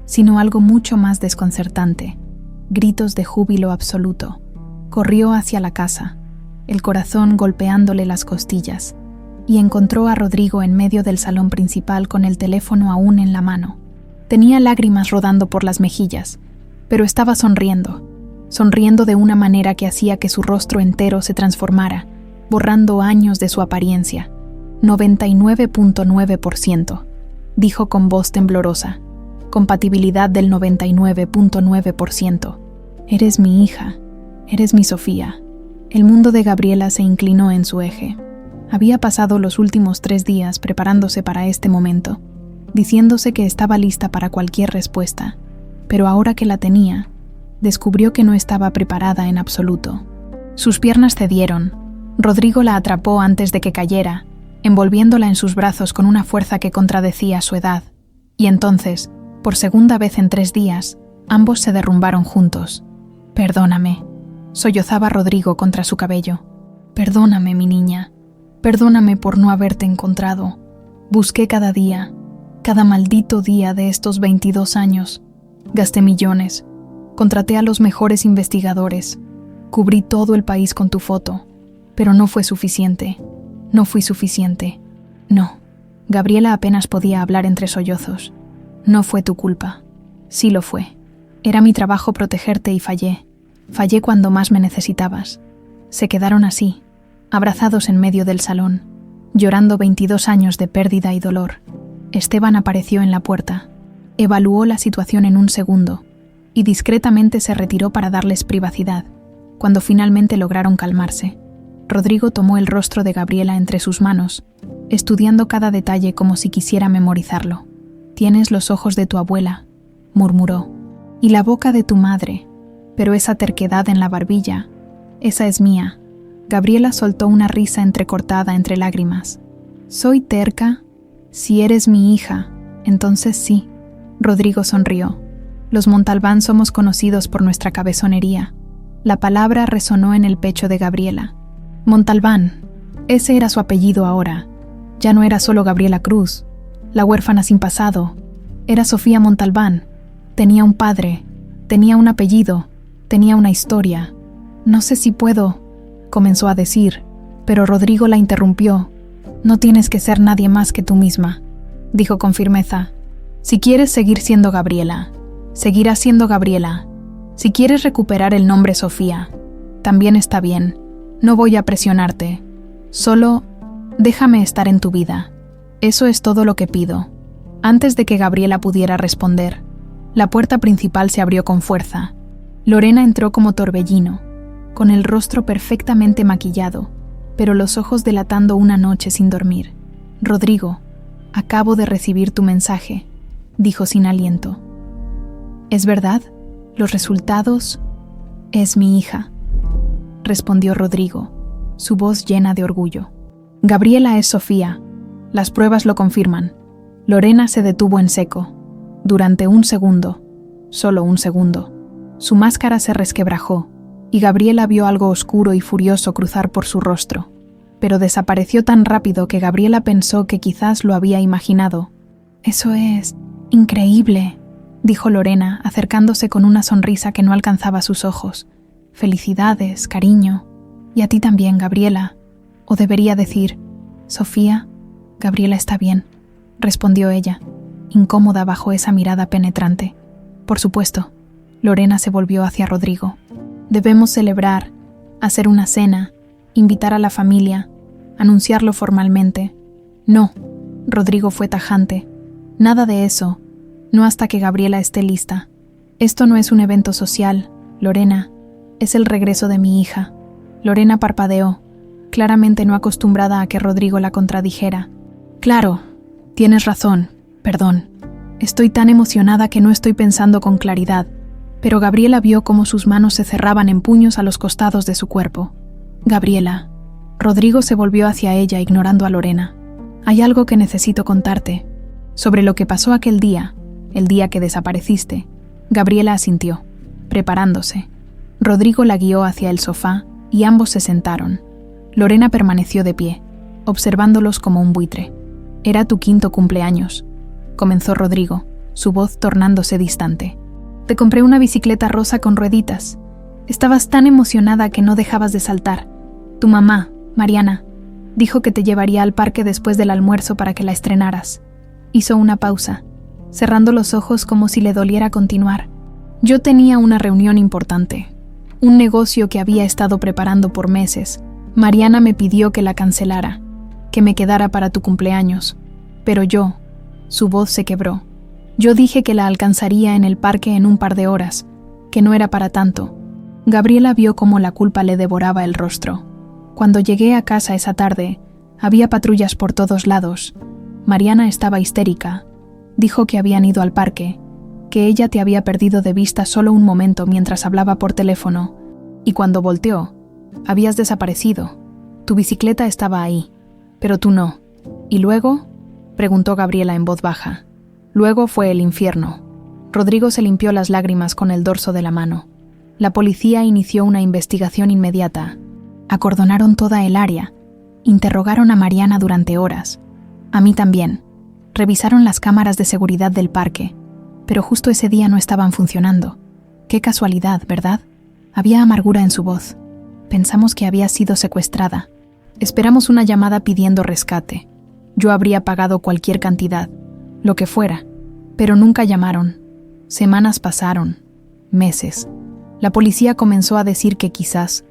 sino algo mucho más desconcertante. Gritos de júbilo absoluto. Corrió hacia la casa, el corazón golpeándole las costillas, y encontró a Rodrigo en medio del salón principal con el teléfono aún en la mano. Tenía lágrimas rodando por las mejillas, pero estaba sonriendo de una manera que hacía que su rostro entero se transformara, borrando años de su apariencia. 99.9%, dijo con voz temblorosa. Compatibilidad del 99.9%. Eres mi hija, eres mi Sofía. El mundo de Gabriela se inclinó en su eje. Había pasado los últimos 3 días preparándose para este momento, diciéndose que estaba lista para cualquier respuesta, pero ahora que la tenía, descubrió que no estaba preparada en absoluto. Sus piernas cedieron. Rodrigo la atrapó antes de que cayera, envolviéndola en sus brazos con una fuerza que contradecía su edad. Y entonces, por segunda vez en 3 días, ambos se derrumbaron juntos. «Perdóname», sollozaba Rodrigo contra su cabello. «Perdóname, mi niña. Perdóname por no haberte encontrado. Busqué cada día, cada maldito día de estos 22 años. Gasté millones. Contraté a los mejores investigadores. Cubrí todo el país con tu foto. Pero no fue suficiente. No fui suficiente. No». Gabriela apenas podía hablar entre sollozos. «No fue tu culpa. Sí lo fue. Era mi trabajo protegerte y fallé. Fallé cuando más me necesitabas». Se quedaron así, abrazados en medio del salón, llorando 22 años de pérdida y dolor. Esteban apareció en la puerta, evaluó la situación en un segundo y discretamente se retiró para darles privacidad. Cuando finalmente lograron calmarse, Rodrigo tomó el rostro de Gabriela entre sus manos, estudiando cada detalle como si quisiera memorizarlo. «Tienes los ojos de tu abuela», murmuró, «y la boca de tu madre, pero esa terquedad en la barbilla, esa es mía». Gabriela soltó una risa entrecortada entre lágrimas. «¿Soy terca? Si eres mi hija, entonces sí». Rodrigo sonrió. «Los Montalbán somos conocidos por nuestra cabezonería». La palabra resonó en el pecho de Gabriela. Montalbán, ese era su apellido ahora. Ya no era solo Gabriela Cruz, la huérfana sin pasado. Era Sofía Montalbán. Tenía un padre, tenía un apellido, tenía una historia. «No sé si puedo», comenzó a decir, pero Rodrigo la interrumpió. «No tienes que ser nadie más que tú misma», dijo con firmeza. «Si quieres seguir siendo Gabriela, seguirás siendo Gabriela. Si quieres recuperar el nombre Sofía, también está bien. No voy a presionarte. Solo déjame estar en tu vida. Eso es todo lo que pido». Antes de que Gabriela pudiera responder, la puerta principal se abrió con fuerza. Lorena entró como torbellino, con el rostro perfectamente maquillado, pero los ojos delatando una noche sin dormir. «Rodrigo, acabo de recibir tu mensaje», dijo sin aliento. «¿Es verdad? ¿Los resultados?» «Es mi hija», respondió Rodrigo, su voz llena de orgullo. «Gabriela es Sofía. Las pruebas lo confirman». Lorena se detuvo en seco. Durante un segundo, solo un segundo, su máscara se resquebrajó, y Gabriela vio algo oscuro y furioso cruzar por su rostro, pero desapareció tan rápido que Gabriela pensó que quizás lo había imaginado. «Eso es increíble», dijo Lorena, acercándose con una sonrisa que no alcanzaba sus ojos. «Felicidades, cariño. Y a ti también, Gabriela. O debería decir, Sofía». «Gabriela está bien», respondió ella, incómoda bajo esa mirada penetrante. «Por supuesto». Lorena se volvió hacia Rodrigo. «Debemos celebrar, hacer una cena, invitar a la familia, anunciarlo formalmente». «No», Rodrigo fue tajante. «Nada de eso. No hasta que Gabriela esté lista. Esto no es un evento social, Lorena. Es el regreso de mi hija». Lorena parpadeó, claramente no acostumbrada a que Rodrigo la contradijera. «Claro, tienes razón. Perdón. Estoy tan emocionada que no estoy pensando con claridad. pero Gabriela vio cómo sus manos se cerraban en puños a los costados de su cuerpo. «Gabriela». Rodrigo se volvió hacia ella ignorando a Lorena. «Hay algo que necesito contarte. Sobre lo que pasó aquel día, el día que desapareciste». Gabriela asintió, preparándose. Rodrigo la guió hacia el sofá y ambos se sentaron. Lorena permaneció de pie, observándolos como un buitre. «Era tu 5º cumpleaños», comenzó Rodrigo, su voz tornándose distante. «Te compré una bicicleta rosa con rueditas. Estabas tan emocionada que no dejabas de saltar. Tu mamá, Mariana, dijo que te llevaría al parque después del almuerzo para que la estrenaras». Hizo una pausa, cerrando los ojos como si le doliera continuar. «Yo tenía una reunión importante, un negocio que había estado preparando por meses. Mariana me pidió que la cancelara, que me quedara para tu cumpleaños. Pero yo», su voz se quebró, «yo dije que la alcanzaría en el parque en un par de horas, que no era para tanto». Gabriela vio cómo la culpa le devoraba el rostro. «Cuando llegué a casa esa tarde, había patrullas por todos lados. Mariana estaba histérica. Dijo que habían ido al parque, que ella te había perdido de vista solo un momento mientras hablaba por teléfono, y cuando volteó, habías desaparecido. Tu bicicleta estaba ahí, pero tú no. ¿Y luego?», preguntó Gabriela en voz baja. «Luego fue el infierno». Rodrigo se limpió las lágrimas con el dorso de la mano. La policía inició una investigación inmediata. Acordonaron toda el área. Interrogaron a Mariana durante horas. A mí también. Revisaron las cámaras de seguridad del parque, pero justo ese día no estaban funcionando. Qué casualidad, ¿verdad? Había amargura en su voz. Pensamos que había sido secuestrada. Esperamos una llamada pidiendo rescate. Yo habría pagado cualquier cantidad, lo que fuera, pero nunca llamaron. Semanas pasaron, meses. La policía comenzó a decir que quizás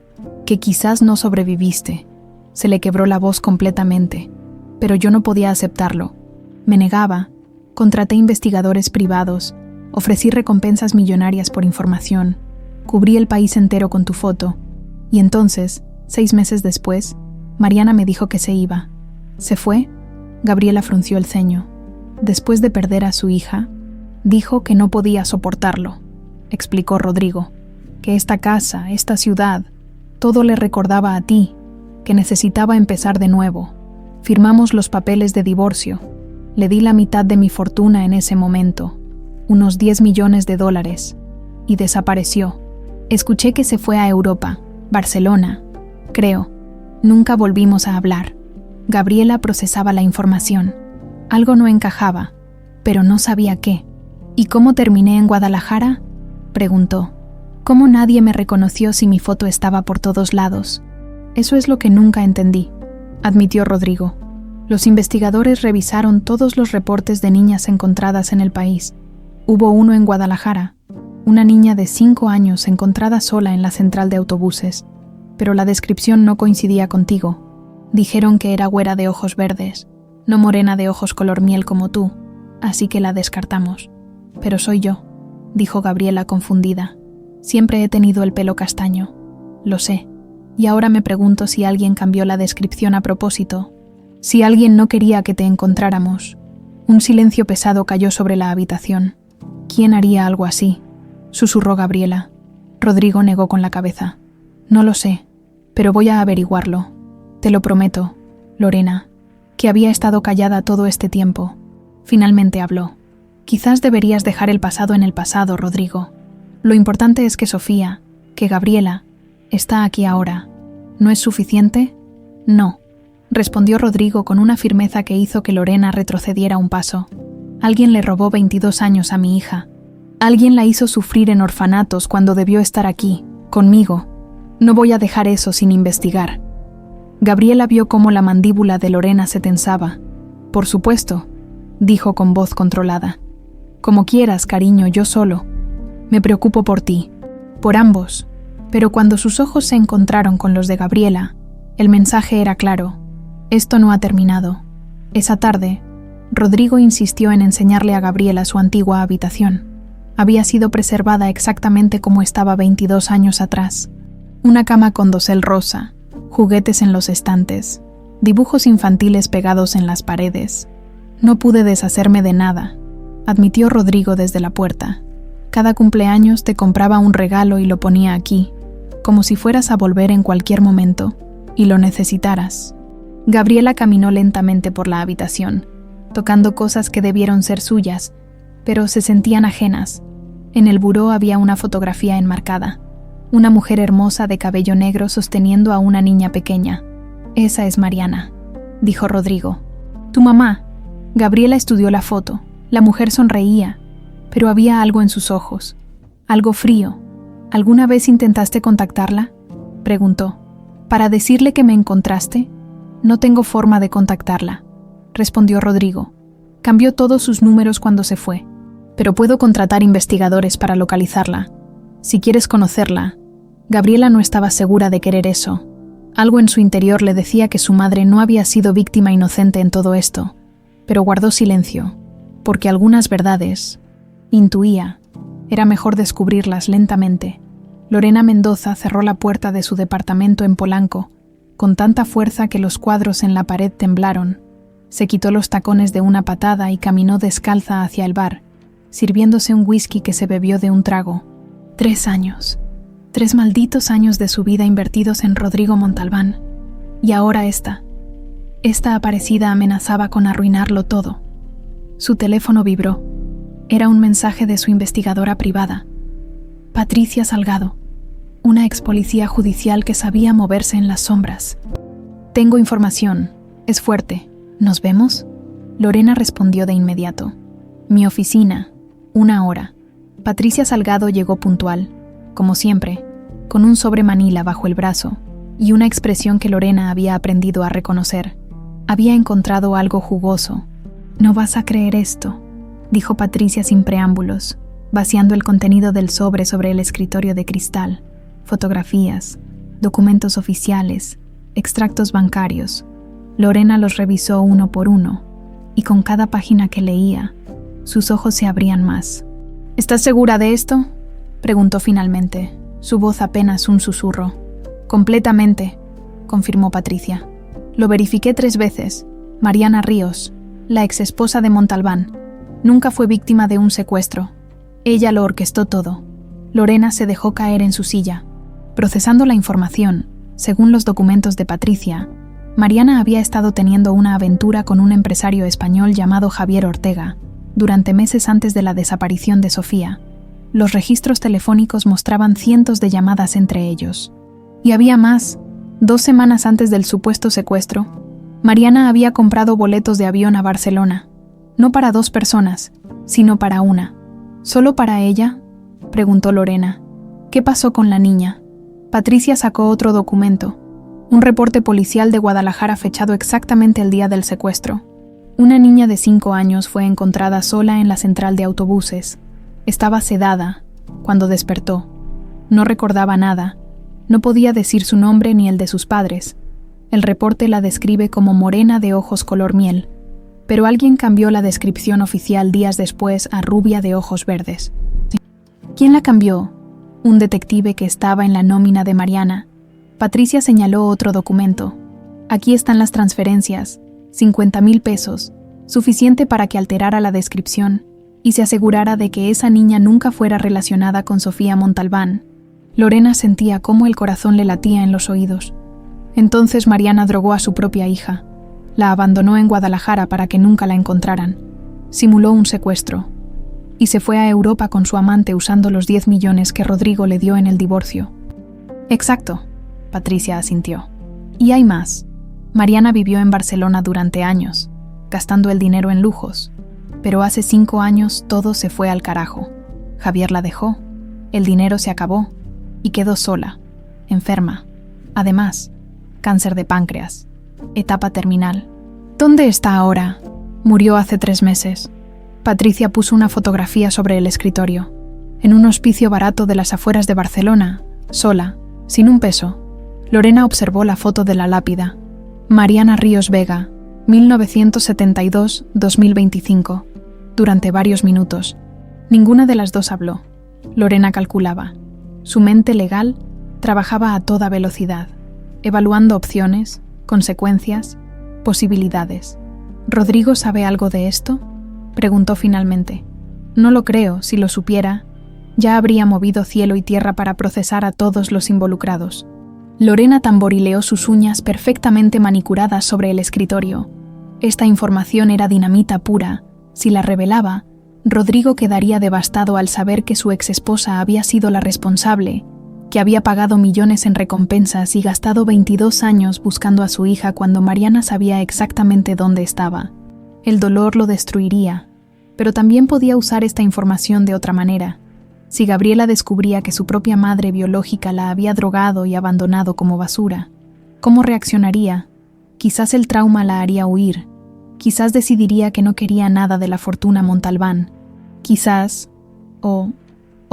no sobreviviste. Se le quebró la voz completamente, pero yo no podía aceptarlo. Me negaba, contraté investigadores privados, ofrecí recompensas millonarias por información, cubrí el país entero con tu foto, y entonces, 6 meses después, Mariana me dijo que se iba. ¿Se fue? Gabriela frunció el ceño. Después de perder a su hija, dijo que no podía soportarlo, explicó Rodrigo, que esta casa, esta ciudad, todo le recordaba a ti, que necesitaba empezar de nuevo. Firmamos los papeles de divorcio. Le di la mitad de mi fortuna en ese momento, unos $10 millones, y desapareció. Escuché que se fue a Europa, Barcelona, creo. Nunca volvimos a hablar. Gabriela procesaba la información. Algo no encajaba, pero no sabía qué. ¿Y cómo terminé en Guadalajara?, preguntó. ¿Cómo nadie me reconoció si mi foto estaba por todos lados? Eso es lo que nunca entendí, admitió Rodrigo. Los investigadores revisaron todos los reportes de niñas encontradas en el país. Hubo uno en Guadalajara, una niña de 5 años encontrada sola en la central de autobuses, pero la descripción no coincidía contigo. Dijeron que era güera de ojos verdes, no morena de ojos color miel como tú, así que la descartamos. Pero soy yo, dijo Gabriela confundida. Siempre he tenido el pelo castaño. Lo sé. Y ahora me pregunto si alguien cambió la descripción a propósito. Si alguien no quería que te encontráramos. Un silencio pesado cayó sobre la habitación. ¿Quién haría algo así?, susurró Gabriela. Rodrigo negó con la cabeza. No lo sé, pero voy a averiguarlo. Te lo prometo, Lorena, que había estado callada todo este tiempo. Finalmente habló. Quizás deberías dejar el pasado en el pasado, Rodrigo. Lo importante es que Sofía, que Gabriela, está aquí ahora. ¿No es suficiente? No, respondió Rodrigo con una firmeza que hizo que Lorena retrocediera un paso. Alguien le robó 22 años a mi hija. Alguien la hizo sufrir en orfanatos cuando debió estar aquí, conmigo. No voy a dejar eso sin investigar. Gabriela vio cómo la mandíbula de Lorena se tensaba. Por supuesto, dijo con voz controlada. Como quieras, cariño, yo solo. Me preocupo por ti, por ambos. Pero cuando sus ojos se encontraron con los de Gabriela, el mensaje era claro. Esto no ha terminado. Esa tarde, Rodrigo insistió en enseñarle a Gabriela su antigua habitación. Había sido preservada exactamente como estaba 22 años atrás. Una cama con dosel rosa, juguetes en los estantes, dibujos infantiles pegados en las paredes. No pude deshacerme de nada, admitió Rodrigo desde la puerta. Cada cumpleaños te compraba un regalo y lo ponía aquí, como si fueras a volver en cualquier momento y lo necesitaras. Gabriela caminó lentamente por la habitación, tocando cosas que debieron ser suyas, pero se sentían ajenas. En el buró había una fotografía enmarcada, una mujer hermosa de cabello negro sosteniendo a una niña pequeña. «Esa es Mariana», dijo Rodrigo. «Tu mamá». Gabriela estudió la foto. La mujer sonreía, pero había algo en sus ojos, algo frío. «¿Alguna vez intentaste contactarla?», preguntó. «¿Para decirle que me encontraste?» «No tengo forma de contactarla», respondió Rodrigo. «Cambió todos sus números cuando se fue, pero puedo contratar investigadores para localizarla. Si quieres conocerla». Gabriela no estaba segura de querer eso. Algo en su interior le decía que su madre no había sido víctima inocente en todo esto, pero guardó silencio, porque algunas verdades, intuía, era mejor descubrirlas lentamente. Lorena Mendoza cerró la puerta de su departamento en Polanco, con tanta fuerza que los cuadros en la pared temblaron. Se quitó los tacones de una patada y caminó descalza hacia el bar, sirviéndose un whisky que se bebió de un trago. 3 años. 3 malditos años de su vida invertidos en Rodrigo Montalbán. Y ahora esta aparecida amenazaba con arruinarlo todo. Su teléfono vibró. Era un mensaje de su investigadora privada. Patricia Salgado, una ex policía judicial que sabía moverse en las sombras. «Tengo información. Es fuerte. ¿Nos vemos?», Lorena respondió de inmediato. «Mi oficina. 1 hora». Patricia Salgado llegó puntual, como siempre, con un sobre manila bajo el brazo y una expresión que Lorena había aprendido a reconocer. Había encontrado algo jugoso. «No vas a creer esto», dijo Patricia sin preámbulos, vaciando el contenido del sobre el escritorio de cristal. Fotografías, documentos oficiales, extractos bancarios. Lorena los revisó uno por uno, y con cada página que leía, sus ojos se abrían más. «¿Estás segura de esto?», preguntó finalmente, su voz apenas un susurro. «Completamente», confirmó Patricia. «Lo verifiqué 3 veces. Mariana Ríos, la exesposa de Montalbán, nunca fue víctima de un secuestro. Ella lo orquestó todo». Lorena se dejó caer en su silla. Procesando la información, según los documentos de Patricia, Mariana había estado teniendo una aventura con un empresario español llamado Javier Ortega, durante meses antes de la desaparición de Sofía. Los registros telefónicos mostraban cientos de llamadas entre ellos. Y había más. 2 semanas antes del supuesto secuestro, Mariana había comprado boletos de avión a Barcelona. No para 2 personas, sino para una. ¿Solo para ella?, preguntó Lorena. ¿Qué pasó con la niña? Patricia sacó otro documento, un reporte policial de Guadalajara fechado exactamente el día del secuestro. Una niña de 5 años fue encontrada sola en la central de autobuses. Estaba sedada cuando despertó. No recordaba nada. No podía decir su nombre ni el de sus padres. El reporte la describe como morena de ojos color miel, pero alguien cambió la descripción oficial días después a rubia de ojos verdes. ¿Quién la cambió? Un detective que estaba en la nómina de Mariana. Patricia señaló otro documento. Aquí están las transferencias, 50,000 pesos, suficiente para que alterara la descripción y se asegurara de que esa niña nunca fuera relacionada con Sofía Montalbán. Lorena sentía cómo el corazón le latía en los oídos. Entonces Mariana drogó a su propia hija. La abandonó en Guadalajara para que nunca la encontraran. Simuló un secuestro. Y se fue a Europa con su amante usando los 10 millones que Rodrigo le dio en el divorcio. Exacto, Patricia asintió. Y hay más. Mariana vivió en Barcelona durante años, gastando el dinero en lujos. Pero hace 5 años todo se fue al carajo. Javier la dejó, el dinero se acabó y quedó sola, enferma. Además, cáncer de páncreas, etapa terminal. ¿Dónde está ahora? Murió hace 3 meses. Patricia puso una fotografía sobre el escritorio. En un hospicio barato de las afueras de Barcelona, sola, sin un peso. Lorena observó la foto de la lápida. Mariana Ríos Vega, 1972-2025. Durante varios minutos. Ninguna de las dos habló. Lorena calculaba. Su mente legal trabajaba a toda velocidad, evaluando opciones, consecuencias, posibilidades. ¿Rodrigo sabe algo de esto?, preguntó finalmente. No lo creo. Si lo supiera, Ya habría movido cielo y tierra para procesar a todos los involucrados. Lorena tamborileó sus uñas perfectamente manicuradas sobre el escritorio. Esta información era dinamita pura. Si la revelaba, Rodrigo quedaría devastado al saber que su exesposa había sido la responsable, que había pagado millones en recompensas y gastado 22 años buscando a su hija cuando Mariana sabía exactamente dónde estaba. El dolor lo destruiría, pero también podía usar esta información de otra manera. Si Gabriela descubría que su propia madre biológica la había drogado y abandonado como basura, ¿cómo reaccionaría? Quizás el trauma la haría huir. Quizás decidiría que no quería nada de la fortuna Montalbán. Quizás, o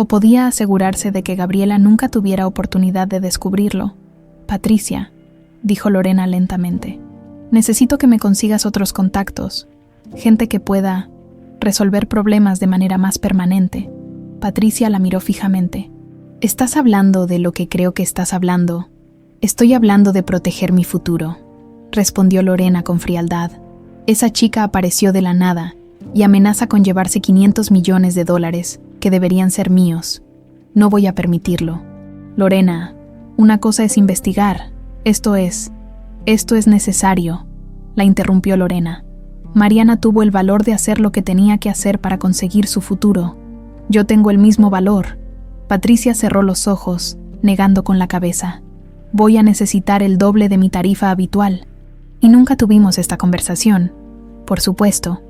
podía asegurarse de que Gabriela nunca tuviera oportunidad de descubrirlo. Patricia, dijo Lorena lentamente, necesito que me consigas otros contactos, gente que pueda resolver problemas de manera más permanente. Patricia la miró fijamente. ¿Estás hablando de lo que creo que estás hablando? Estoy hablando de proteger mi futuro, respondió Lorena con frialdad. Esa chica apareció de la nada y amenaza con llevarse $500 millones que deberían ser míos. No voy a permitirlo. Lorena, una cosa es investigar. Esto es necesario, la interrumpió Lorena. Mariana tuvo el valor de hacer lo que tenía que hacer para conseguir su futuro. Yo tengo el mismo valor. Patricia cerró los ojos, negando con la cabeza. Voy a necesitar el doble de mi tarifa habitual. Y nunca tuvimos esta conversación. Por supuesto,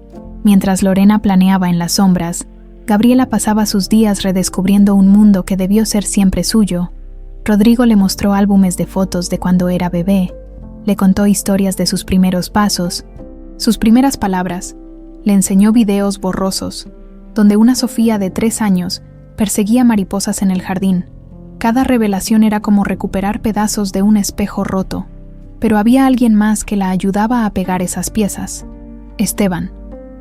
mientras Lorena planeaba en las sombras, Gabriela pasaba sus días redescubriendo un mundo que debió ser siempre suyo. Rodrigo le mostró álbumes de fotos de cuando era bebé, le contó historias de sus primeros pasos, sus primeras palabras, le enseñó videos borrosos, donde una Sofía de 3 años perseguía mariposas en el jardín. Cada revelación era como recuperar pedazos de un espejo roto, pero había alguien más que la ayudaba a pegar esas piezas. Esteban.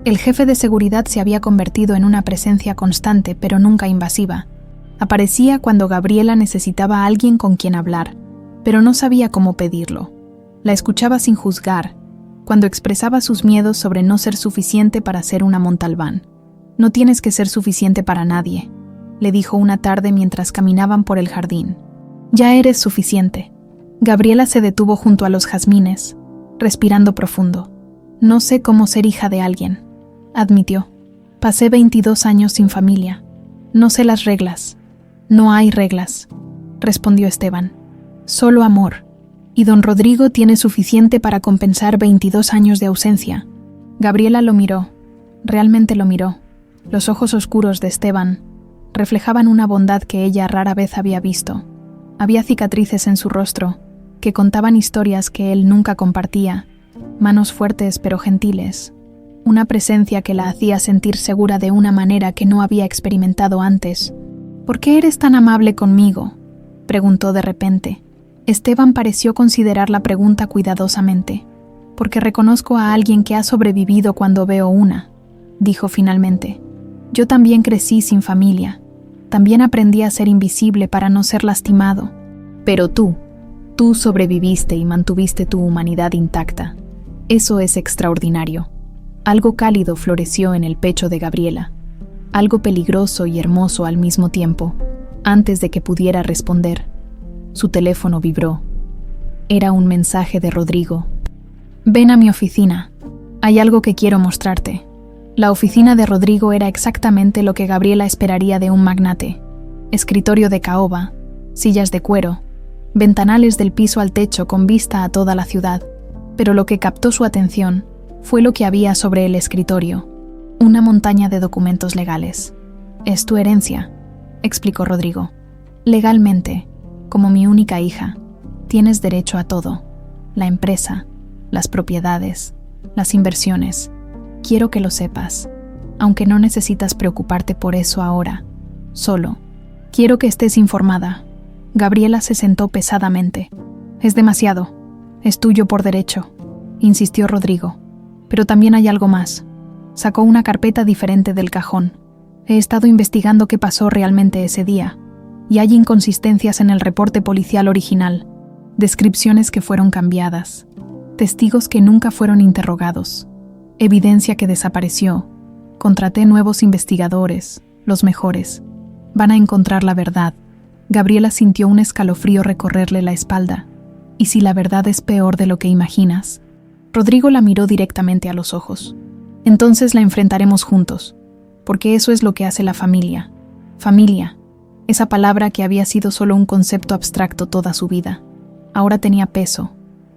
El jefe de seguridad se había convertido en una presencia constante pero nunca invasiva. Aparecía cuando Gabriela necesitaba a alguien con quien hablar, pero no sabía cómo pedirlo. La escuchaba sin juzgar, cuando expresaba sus miedos sobre no ser suficiente para ser una Montalbán. No tienes que ser suficiente para nadie, le dijo una tarde mientras caminaban por el jardín. Ya eres suficiente. Gabriela se detuvo junto a los jazmines, respirando profundo. No sé cómo ser hija de alguien, admitió. Pasé 22 años sin familia. No sé las reglas. No hay reglas, respondió Esteban. Solo amor. Y don Rodrigo tiene suficiente para compensar 22 años de ausencia. Gabriela lo miró. Realmente lo miró. Los ojos oscuros de Esteban reflejaban una bondad que ella rara vez había visto. Había cicatrices en su rostro que contaban historias que él nunca compartía, manos fuertes pero gentiles, una presencia que la hacía sentir segura de una manera que no había experimentado antes. ¿Por qué eres tan amable conmigo?, preguntó de repente. Esteban pareció considerar la pregunta cuidadosamente. Porque reconozco a alguien que ha sobrevivido cuando veo una, dijo finalmente. Yo también crecí sin familia. También aprendí a ser invisible para no ser lastimado. Pero tú sobreviviste y mantuviste tu humanidad intacta. Eso es extraordinario. Algo cálido floreció en el pecho de Gabriela. Algo peligroso y hermoso al mismo tiempo, antes de que pudiera responder. Su teléfono vibró. Era un mensaje de Rodrigo. Ven a mi oficina. Hay algo que quiero mostrarte. La oficina de Rodrigo era exactamente lo que Gabriela esperaría de un magnate. Escritorio de caoba, sillas de cuero, ventanales del piso al techo con vista a toda la ciudad. Pero lo que captó su atención fue lo que había sobre el escritorio. Una montaña de documentos legales. Es tu herencia, explicó Rodrigo. Legalmente, como mi única hija, tienes derecho a todo. La empresa, las propiedades, las inversiones. Quiero que lo sepas, aunque no necesitas preocuparte por eso ahora. Solo, quiero que estés informada. Gabriela se sentó pesadamente. Es demasiado. Es tuyo por derecho, insistió Rodrigo. Pero también hay algo más. Sacó una carpeta diferente del cajón. He estado investigando qué pasó realmente ese día, y hay inconsistencias en el reporte policial original, descripciones que fueron cambiadas, testigos que nunca fueron interrogados, evidencia que desapareció. Contraté nuevos investigadores, los mejores, Van a encontrar la verdad. Gabriela sintió un escalofrío recorrerle la espalda. ¿Y si la verdad es peor de lo que imaginas? Rodrigo la miró directamente a los ojos. Entonces la enfrentaremos juntos, porque eso es lo que hace la familia. Familia, esa palabra que había sido solo un concepto abstracto toda su vida, ahora tenía peso,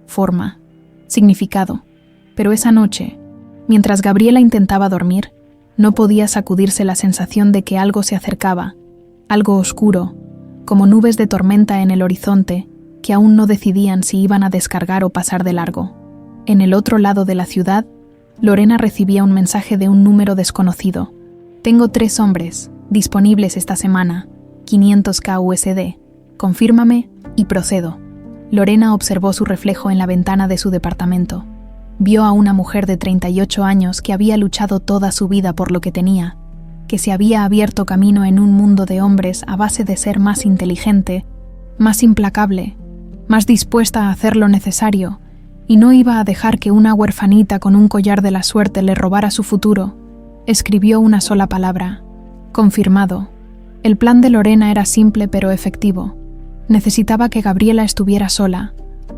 forma, significado. Pero esa noche, mientras Gabriela intentaba dormir, no podía sacudirse la sensación de que algo se acercaba, algo oscuro, como nubes de tormenta en el horizonte, que aún no decidían si iban a descargar o pasar de largo. En el otro lado de la ciudad, Lorena recibía un mensaje de un número desconocido. Tengo 3 hombres disponibles esta semana, 500K USD. Confírmame y procedo. Lorena observó su reflejo en la ventana de su departamento. Vio a una mujer de 38 años que había luchado toda su vida por lo que tenía, que se había abierto camino en un mundo de hombres a base de ser más inteligente, más implacable, más dispuesta a hacer lo necesario, y no iba a dejar que una huerfanita con un collar de la suerte le robara su futuro. Escribió una sola palabra: confirmado. El plan de Lorena era simple pero efectivo. Necesitaba que Gabriela estuviera sola,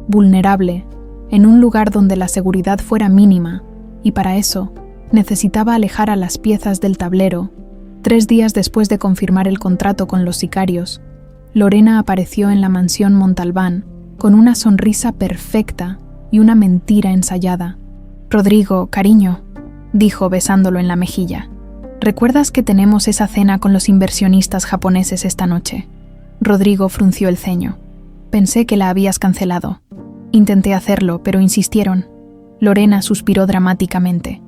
vulnerable, en un lugar donde la seguridad fuera mínima, y para eso necesitaba alejar a las piezas del tablero. 3 días después de confirmar el contrato con los sicarios, Lorena apareció en la mansión Montalbán con una sonrisa perfecta y una mentira ensayada. Rodrigo, cariño, dijo besándolo en la mejilla. ¿Recuerdas que tenemos esa cena con los inversionistas japoneses esta noche? Rodrigo frunció el ceño. Pensé que la habías cancelado. Intenté hacerlo, pero insistieron. Lorena suspiró dramáticamente.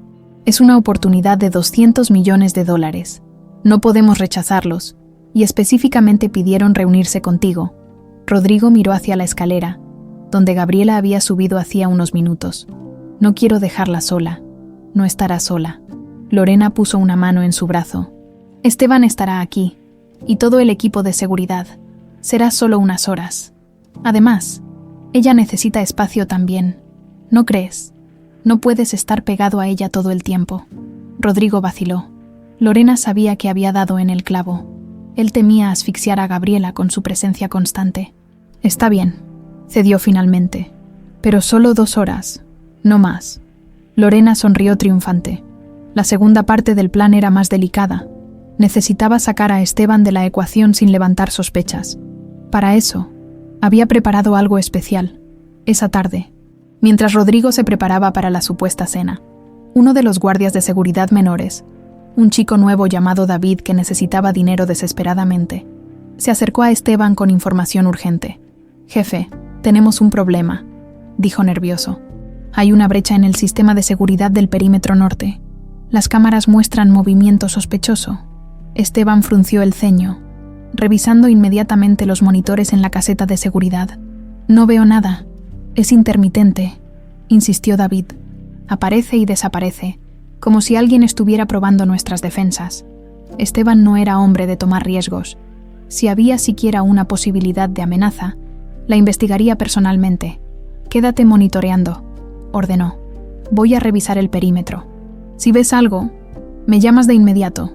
Es una oportunidad de $200 millones. No podemos rechazarlos, y específicamente pidieron reunirse contigo. Rodrigo miró hacia la escalera, donde Gabriela había subido hacía unos minutos. No quiero dejarla sola. No estará sola. Lorena puso una mano en su brazo. Esteban estará aquí, y todo el equipo de seguridad. Será solo unas horas. Además, ella necesita espacio también. ¿No crees? No puedes estar pegado a ella todo el tiempo. Rodrigo vaciló. Lorena sabía que había dado en el clavo. Él temía asfixiar a Gabriela con su presencia constante. Está bien, cedió finalmente. Pero solo 2 horas, no más. Lorena sonrió triunfante. La segunda parte del plan era más delicada. Necesitaba sacar a Esteban de la ecuación sin levantar sospechas. Para eso, había preparado algo especial. Esa tarde, mientras Rodrigo se preparaba para la supuesta cena, uno de los guardias de seguridad menores, un chico nuevo llamado David que necesitaba dinero desesperadamente, se acercó a Esteban con información urgente. «Jefe, tenemos un problema», dijo nervioso. «Hay una brecha en el sistema de seguridad del perímetro norte. Las cámaras muestran movimiento sospechoso». Esteban frunció el ceño, revisando inmediatamente los monitores en la caseta de seguridad. «No veo nada. Es intermitente», insistió David. «Aparece y desaparece, como si alguien estuviera probando nuestras defensas». Esteban no era hombre de tomar riesgos. Si había siquiera una posibilidad de amenaza, la investigaría personalmente. «Quédate monitoreando», ordenó. «Voy a revisar el perímetro. Si ves algo, me llamas de inmediato».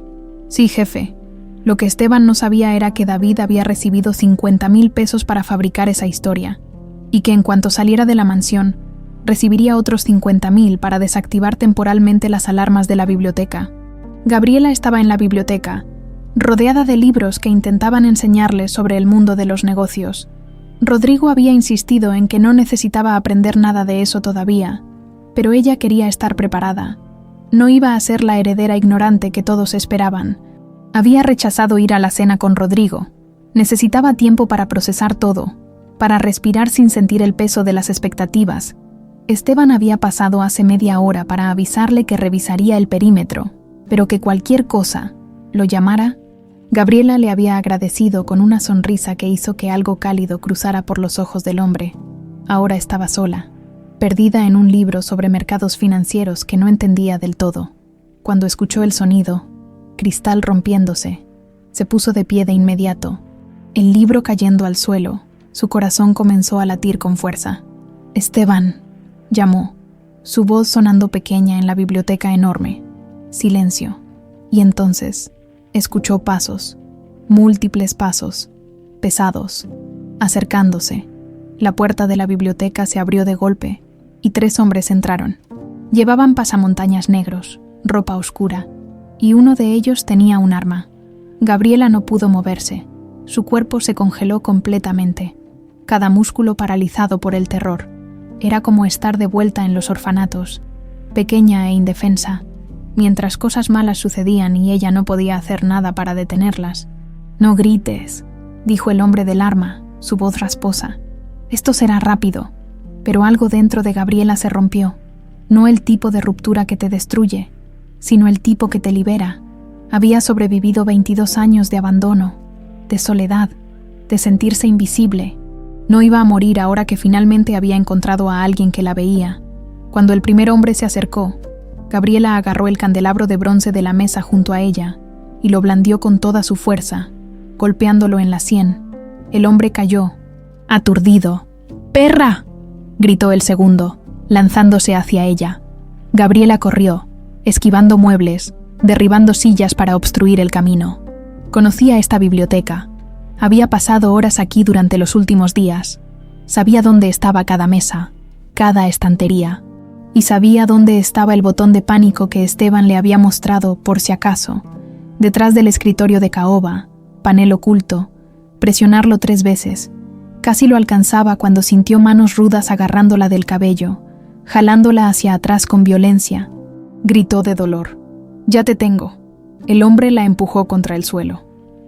«Sí, jefe». Lo que Esteban no sabía era que David había recibido 50,000 pesos para fabricar esa historia, y que en cuanto saliera de la mansión, recibiría otros 50,000 para desactivar temporalmente las alarmas de la biblioteca. Gabriela estaba en la biblioteca, rodeada de libros que intentaban enseñarle sobre el mundo de los negocios. Rodrigo había insistido en que no necesitaba aprender nada de eso todavía, pero ella quería estar preparada. No iba a ser la heredera ignorante que todos esperaban. Había rechazado ir a la cena con Rodrigo. Necesitaba tiempo para procesar todo, para respirar sin sentir el peso de las expectativas. Esteban había pasado hace media hora para avisarle que revisaría el perímetro, pero que cualquier cosa, lo llamara. Gabriela le había agradecido con una sonrisa que hizo que algo cálido cruzara por los ojos del hombre. Ahora estaba sola, perdida en un libro sobre mercados financieros que no entendía del todo. Cuando escuchó el sonido, cristal rompiéndose, se puso de pie de inmediato. El libro cayendo al suelo, su corazón comenzó a latir con fuerza. «Esteban», llamó, su voz sonando pequeña en la biblioteca enorme. Silencio. Y entonces, escuchó pasos. Múltiples pasos, pesados, acercándose. La puerta de la biblioteca se abrió de golpe y 3 hombres entraron. Llevaban pasamontañas negros, ropa oscura, y uno de ellos tenía un arma. Gabriela no pudo moverse. Su cuerpo se congeló completamente, cada músculo paralizado por el terror. Era como estar de vuelta en los orfanatos, pequeña e indefensa, mientras cosas malas sucedían y ella no podía hacer nada para detenerlas. «No grites», dijo el hombre del arma, su voz rasposa. «Esto será rápido». Pero algo dentro de Gabriela se rompió. No el tipo de ruptura que te destruye, sino el tipo que te libera. Había sobrevivido 22 años de abandono, de soledad, de sentirse invisible. No iba a morir ahora que finalmente había encontrado a alguien que la veía. Cuando el primer hombre se acercó, Gabriela agarró el candelabro de bronce de la mesa junto a ella y lo blandió con toda su fuerza, golpeándolo en la sien. El hombre cayó, aturdido. «¡Perra!», gritó el segundo, lanzándose hacia ella. Gabriela corrió, esquivando muebles, derribando sillas para obstruir el camino. Conocía esta biblioteca. Había pasado horas aquí durante los últimos días. Sabía dónde estaba cada mesa, cada estantería, y sabía dónde estaba el botón de pánico que Esteban le había mostrado, por si acaso, detrás del escritorio de caoba, panel oculto. Presionarlo 3 veces. Casi lo alcanzaba cuando sintió manos rudas agarrándola del cabello, jalándola hacia atrás con violencia. Gritó de dolor. «Ya te tengo». El hombre la empujó contra el suelo.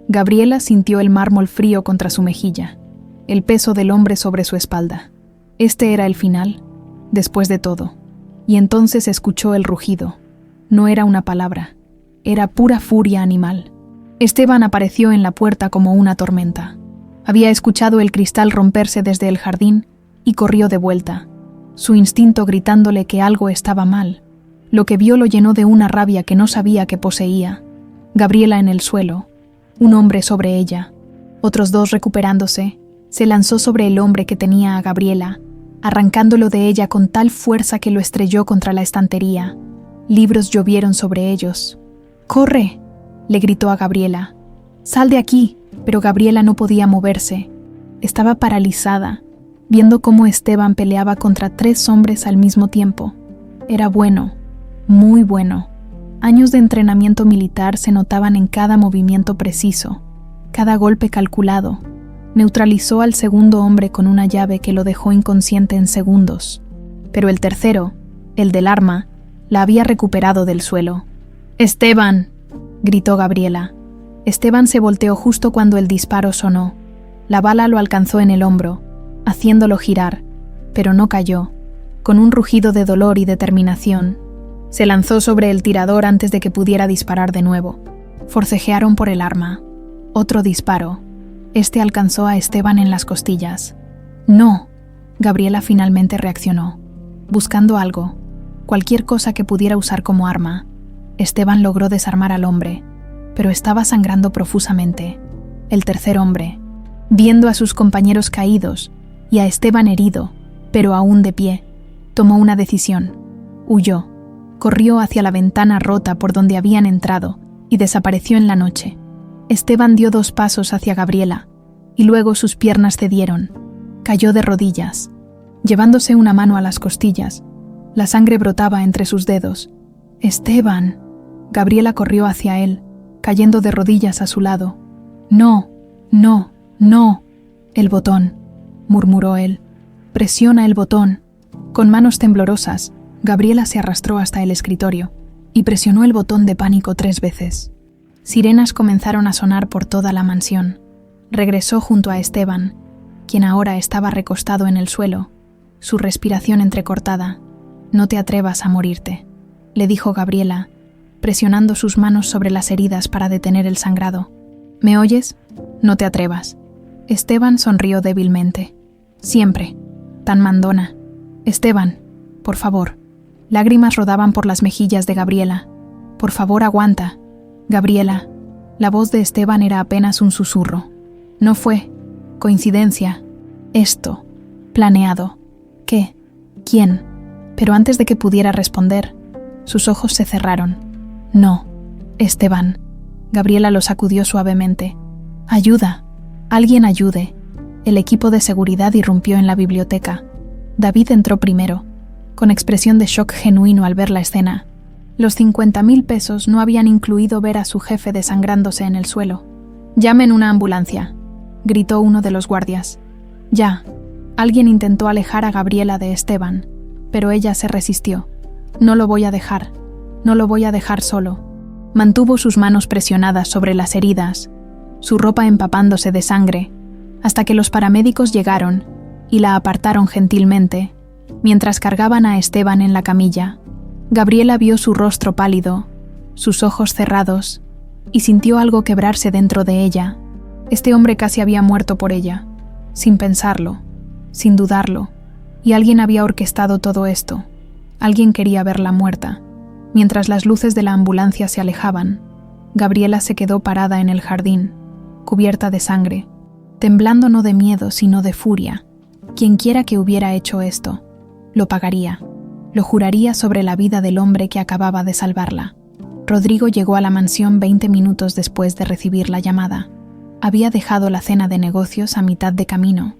Gabriela sintió el mármol frío contra su mejilla, el peso del hombre sobre su espalda. Este era el final, después de todo. Y entonces escuchó el rugido. No era una palabra, era pura furia animal. Esteban apareció en la puerta como una tormenta. Había escuchado el cristal romperse desde el jardín y corrió de vuelta, su instinto gritándole que algo estaba mal. Lo que vio lo llenó de una rabia que no sabía que poseía. Gabriela en el suelo, un hombre sobre ella, otros 2 recuperándose, se lanzó sobre el hombre que tenía a Gabriela, arrancándolo de ella con tal fuerza que lo estrelló contra la estantería. Libros llovieron sobre ellos. «¡Corre!», le gritó a Gabriela. «¡Sal de aquí!». Pero Gabriela no podía moverse. Estaba paralizada, viendo cómo Esteban peleaba contra 3 hombres al mismo tiempo. Era bueno, muy bueno. Años de entrenamiento militar se notaban en cada movimiento preciso, cada golpe calculado. Neutralizó al segundo hombre con una llave que lo dejó inconsciente en segundos. Pero el tercero, el del arma, la había recuperado del suelo. «¡Esteban!», gritó Gabriela. Esteban se volteó justo cuando el disparo sonó. La bala lo alcanzó en el hombro, haciéndolo girar, pero no cayó. Con un rugido de dolor y determinación, se lanzó sobre el tirador antes de que pudiera disparar de nuevo. Forcejearon por el arma. Otro disparo. Este alcanzó a Esteban en las costillas. «¡No!», Gabriela finalmente reaccionó, buscando algo, cualquier cosa que pudiera usar como arma. Esteban logró desarmar al hombre, pero estaba sangrando profusamente. El tercer hombre, viendo a sus compañeros caídos y a Esteban herido, pero aún de pie, tomó una decisión. Huyó, corrió hacia la ventana rota por donde habían entrado y desapareció en la noche. Esteban dio 2 pasos hacia Gabriela y luego sus piernas cedieron. Cayó de rodillas, llevándose una mano a las costillas. La sangre brotaba entre sus dedos. «¡Esteban!». Gabriela corrió hacia él, cayendo de rodillas a su lado. «No, no, no». «El botón», murmuró él. «Presiona el botón». Con manos temblorosas, Gabriela se arrastró hasta el escritorio y presionó el botón de pánico 3 veces. Sirenas comenzaron a sonar por toda la mansión. Regresó junto a Esteban, quien ahora estaba recostado en el suelo, su respiración entrecortada. «No te atrevas a morirte», le dijo Gabriela, presionando sus manos sobre las heridas para detener el sangrado. «¿Me oyes? No te atrevas». Esteban sonrió débilmente. «Siempre. Tan mandona. Esteban, por favor». Lágrimas rodaban por las mejillas de Gabriela. «Por favor, aguanta. Gabriela». La voz de Esteban era apenas un susurro. No fue coincidencia. Esto, planeado. ¿Qué? ¿Quién? Pero antes de que pudiera responder, sus ojos se cerraron. «No, Esteban». Gabriela lo sacudió suavemente. ¡Ayuda! ¡Alguien ayude! El equipo de seguridad irrumpió en la biblioteca. David entró primero, con expresión de shock genuino al ver la escena. Los 50,000 pesos no habían incluido ver a su jefe desangrándose en el suelo. «Llamen una ambulancia», gritó uno de los guardias. «Ya». Alguien intentó alejar a Gabriela de Esteban, pero ella se resistió. «No lo voy a dejar. No lo voy a dejar solo». Mantuvo sus manos presionadas sobre las heridas, su ropa empapándose de sangre, hasta que los paramédicos llegaron y la apartaron gentilmente, mientras cargaban a Esteban en la camilla. Gabriela vio su rostro pálido, sus ojos cerrados, y sintió algo quebrarse dentro de ella. Este hombre casi había muerto por ella, sin pensarlo, sin dudarlo, y alguien había orquestado todo esto. Alguien quería verla muerta. Mientras las luces de la ambulancia se alejaban, Gabriela se quedó parada en el jardín, cubierta de sangre, temblando no de miedo sino de furia. Quienquiera que hubiera hecho esto, lo pagaría, lo juraría sobre la vida del hombre que acababa de salvarla. Rodrigo llegó a la mansión 20 minutos después de recibir la llamada. Había dejado la cena de negocios a mitad de camino,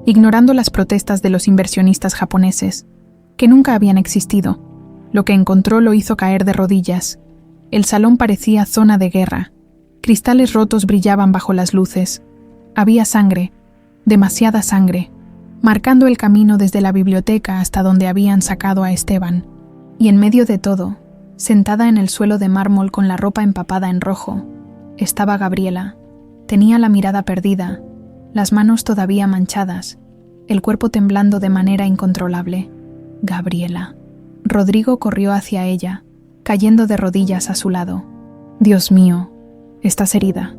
ignorando las protestas de los inversionistas japoneses, que nunca habían existido. Lo que encontró lo hizo caer de rodillas. El salón parecía zona de guerra. Cristales rotos brillaban bajo las luces. Había sangre, demasiada sangre, marcando el camino desde la biblioteca hasta donde habían sacado a Esteban. Y en medio de todo, sentada en el suelo de mármol con la ropa empapada en rojo, estaba Gabriela. Tenía la mirada perdida, las manos todavía manchadas, el cuerpo temblando de manera incontrolable. Gabriela. Rodrigo corrió hacia ella, cayendo de rodillas a su lado. «Dios mío, estás herida».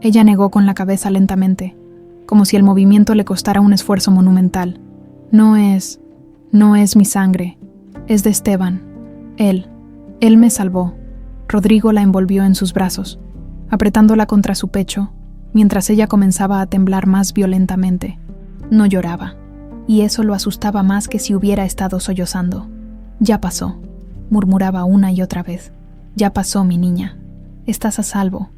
Ella negó con la cabeza lentamente, como si el movimiento le costara un esfuerzo monumental. No es mi sangre, es de Esteban. Él me salvó». Rodrigo la envolvió en sus brazos, apretándola contra su pecho, mientras ella comenzaba a temblar más violentamente. No lloraba, y eso lo asustaba más que si hubiera estado sollozando. «Ya pasó», murmuraba una y otra vez. «Ya pasó, mi niña. Estás a salvo».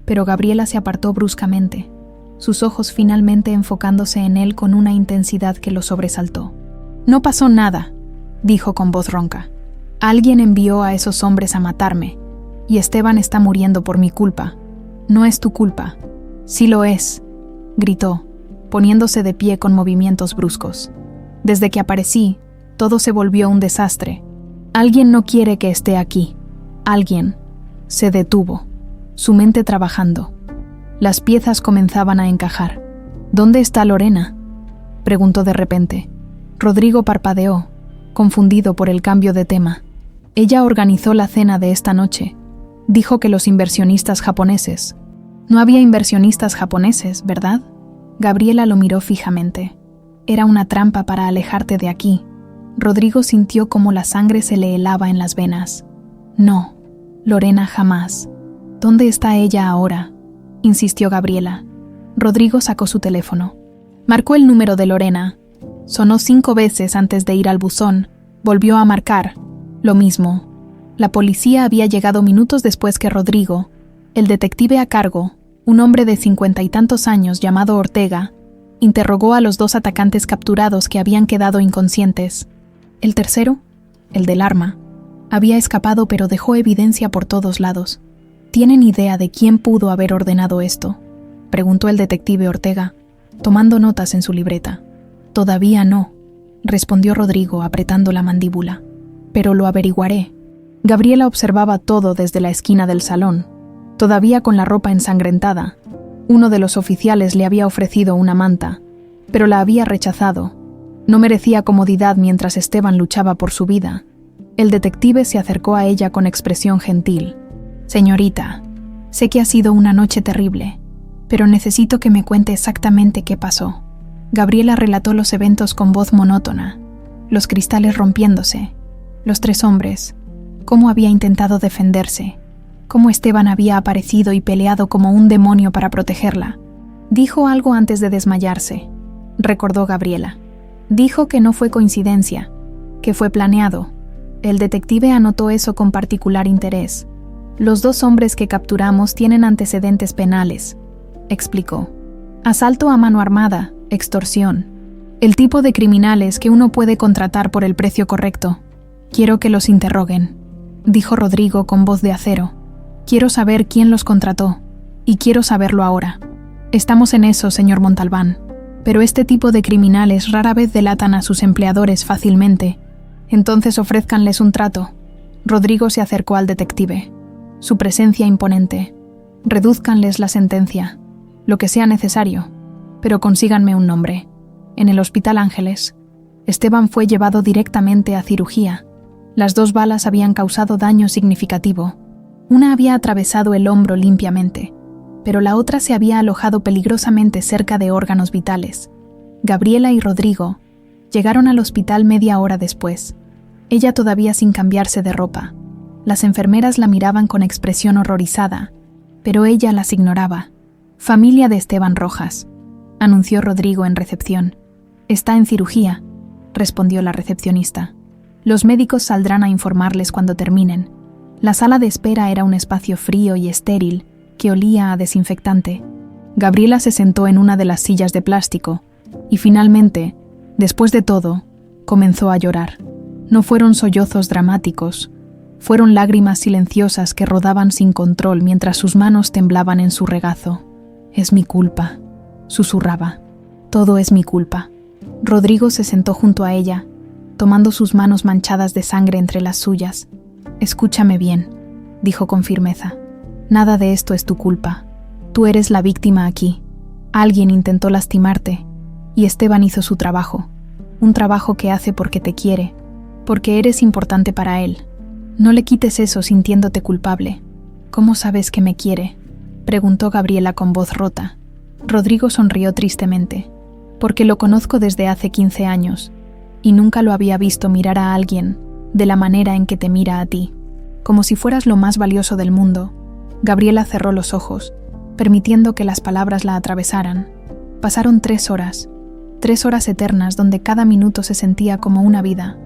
Pero Gabriela se apartó bruscamente, sus ojos finalmente enfocándose en él con una intensidad que lo sobresaltó. «No pasó nada», dijo con voz ronca. «Alguien envió a esos hombres a matarme, y Esteban está muriendo por mi culpa. No es tu culpa». «Sí lo es», gritó, poniéndose de pie con movimientos bruscos. «Desde que aparecí, todo se volvió un desastre. Alguien no quiere que esté aquí. Alguien». Se detuvo, su mente trabajando. Las piezas comenzaban a encajar. «¿Dónde está Lorena?», preguntó de repente. Rodrigo parpadeó, confundido por el cambio de tema. «Ella organizó la cena de esta noche. Dijo que los inversionistas japoneses». «No había inversionistas japoneses, ¿verdad?». Gabriela lo miró fijamente. «Era una trampa para alejarte de aquí». Rodrigo sintió como la sangre se le helaba en las venas. «No, Lorena jamás». «¿Dónde está ella ahora?», insistió Gabriela. Rodrigo sacó su teléfono. Marcó el número de Lorena. Sonó 5 veces antes de ir al buzón. Volvió a marcar. Lo mismo. La policía había llegado minutos después que Rodrigo. El detective a cargo, un hombre de 50 y tantos años llamado Ortega, interrogó a los 2 atacantes capturados que habían quedado inconscientes. El tercero, el del arma, había escapado pero dejó evidencia por todos lados. ¿Tienen idea de quién pudo haber ordenado esto?, preguntó el detective Ortega, tomando notas en su libreta. «Todavía no», respondió Rodrigo apretando la mandíbula. «Pero lo averiguaré». Gabriela observaba todo desde la esquina del salón, todavía con la ropa ensangrentada. Uno de los oficiales le había ofrecido una manta, pero la había rechazado. No merecía comodidad mientras Esteban luchaba por su vida. El detective se acercó a ella con expresión gentil. «Señorita, sé que ha sido una noche terrible, pero necesito que me cuente exactamente qué pasó». Gabriela relató los eventos con voz monótona, los cristales rompiéndose, los 3 hombres, cómo había intentado defenderse, cómo Esteban había aparecido y peleado como un demonio para protegerla. «Dijo algo antes de desmayarse», recordó Gabriela. «Dijo que no fue coincidencia, que fue planeado». El detective anotó eso con particular interés. «Los 2 hombres que capturamos tienen antecedentes penales. explicó. Asalto a mano armada, extorsión. El tipo de criminales que uno puede contratar por el precio correcto. Quiero que los interroguen, dijo Rodrigo con voz de acero. Quiero saber quién los contrató, y quiero saberlo ahora. Estamos en eso, señor Montalbán, pero este tipo de criminales rara vez delatan a sus empleadores fácilmente. Entonces ofrézcanles un trato. Rodrigo se acercó al detective. Su presencia imponente. Redúzcanles la sentencia, lo que sea necesario, pero consíganme un nombre. En el Hospital Ángeles, Esteban fue llevado directamente a cirugía. Las 2 balas habían causado daño significativo. Una había atravesado el hombro limpiamente, pero la otra se había alojado peligrosamente cerca de órganos vitales. Gabriela y Rodrigo llegaron al hospital media hora después, ella todavía sin cambiarse de ropa. Las enfermeras la miraban con expresión horrorizada, pero ella las ignoraba. Familia de Esteban Rojas, anunció Rodrigo en recepción. Está en cirugía, respondió la recepcionista. Los médicos saldrán a informarles cuando terminen. La sala de espera era un espacio frío y estéril que olía a desinfectante. Gabriela se sentó en una de las sillas de plástico y finalmente, después de todo, comenzó a llorar. No fueron sollozos dramáticos, fueron lágrimas silenciosas que rodaban sin control mientras sus manos temblaban en su regazo. «Es mi culpa», susurraba. «Todo es mi culpa». Rodrigo se sentó junto a ella, tomando sus manos manchadas de sangre entre las suyas. «Escúchame bien», dijo con firmeza. «Nada de esto es tu culpa. Tú eres la víctima aquí. Alguien intentó lastimarte, y Esteban hizo su trabajo. Un trabajo que hace porque te quiere, porque eres importante para él. No le quites eso sintiéndote culpable». «¿Cómo sabes que me quiere?», preguntó Gabriela con voz rota. Rodrigo sonrió tristemente. «Porque lo conozco desde hace 15 años, y nunca lo había visto mirar a alguien de la manera en que te mira a ti, como si fueras lo más valioso del mundo». Gabriela cerró los ojos, permitiendo que las palabras la atravesaran. Pasaron 3 horas, 3 horas eternas donde cada minuto se sentía como una vida.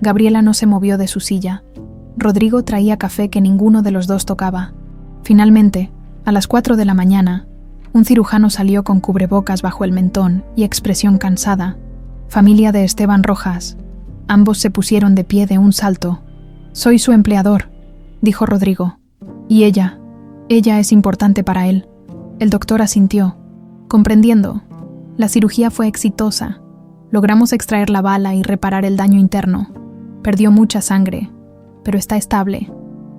Gabriela no se movió de su silla. Rodrigo traía café que ninguno de los dos tocaba. Finalmente, a las 4 de la mañana, un cirujano salió con cubrebocas bajo el mentón y expresión cansada. «Familia de Esteban Rojas». Ambos se pusieron de pie de un salto. «Soy su empleador», dijo Rodrigo. «Y ella es importante para él». El doctor asintió, comprendiendo. La cirugía fue exitosa. Logramos extraer la bala y reparar el daño interno. Perdió mucha sangre, pero está estable.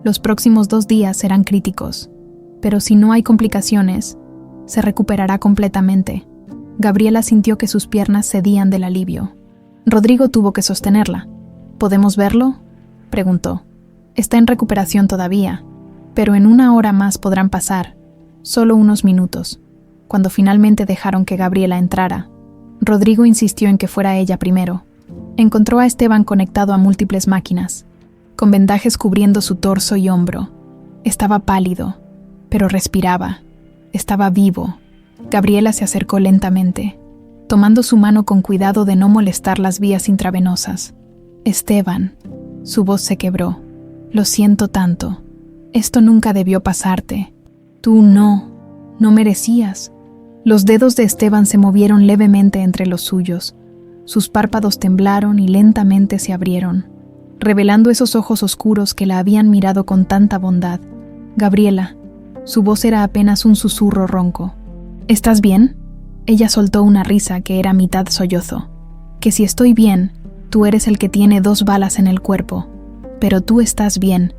Los próximos 2 días serán críticos, pero si no hay complicaciones, se recuperará completamente. Gabriela sintió que sus piernas cedían del alivio. Rodrigo tuvo que sostenerla. «¿Podemos verlo?», preguntó. «Está en recuperación todavía, pero en 1 hora más podrán pasar, solo unos minutos». Cuando finalmente dejaron que Gabriela entrara, Rodrigo insistió en que fuera ella primero. Encontró a Esteban conectado a múltiples máquinas, con vendajes cubriendo su torso y hombro. Estaba pálido, pero respiraba. Estaba vivo. Gabriela se acercó lentamente, tomando su mano con cuidado de no molestar las vías intravenosas. «Esteban», su voz se quebró. «Lo siento tanto. Esto nunca debió pasarte. Tú no merecías». Los dedos de Esteban se movieron levemente entre los suyos. Sus párpados temblaron y lentamente se abrieron, revelando esos ojos oscuros que la habían mirado con tanta bondad. «Gabriela», su voz era apenas un susurro ronco. «¿Estás bien?». Ella soltó una risa que era mitad sollozo. «Que si estoy bien, tú eres el que tiene 2 balas en el cuerpo. Pero tú estás bien»,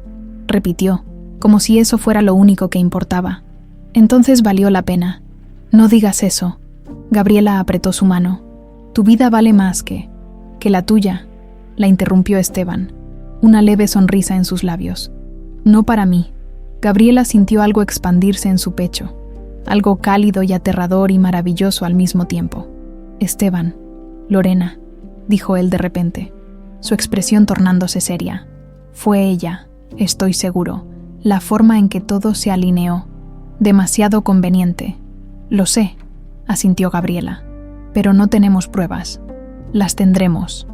repitió, como si eso fuera lo único que importaba. «Entonces valió la pena». «No digas eso». Gabriela apretó su mano. «Tu vida vale más que la tuya», la interrumpió Esteban, una leve sonrisa en sus labios. «No para mí». Gabriela sintió algo expandirse en su pecho, algo cálido y aterrador y maravilloso al mismo tiempo. «Esteban, Lorena», dijo él de repente, su expresión tornándose seria. «Fue ella, estoy seguro, la forma en que todo se alineó. Demasiado conveniente». «Lo sé», asintió Gabriela, «pero no tenemos pruebas». «Las tendremos»,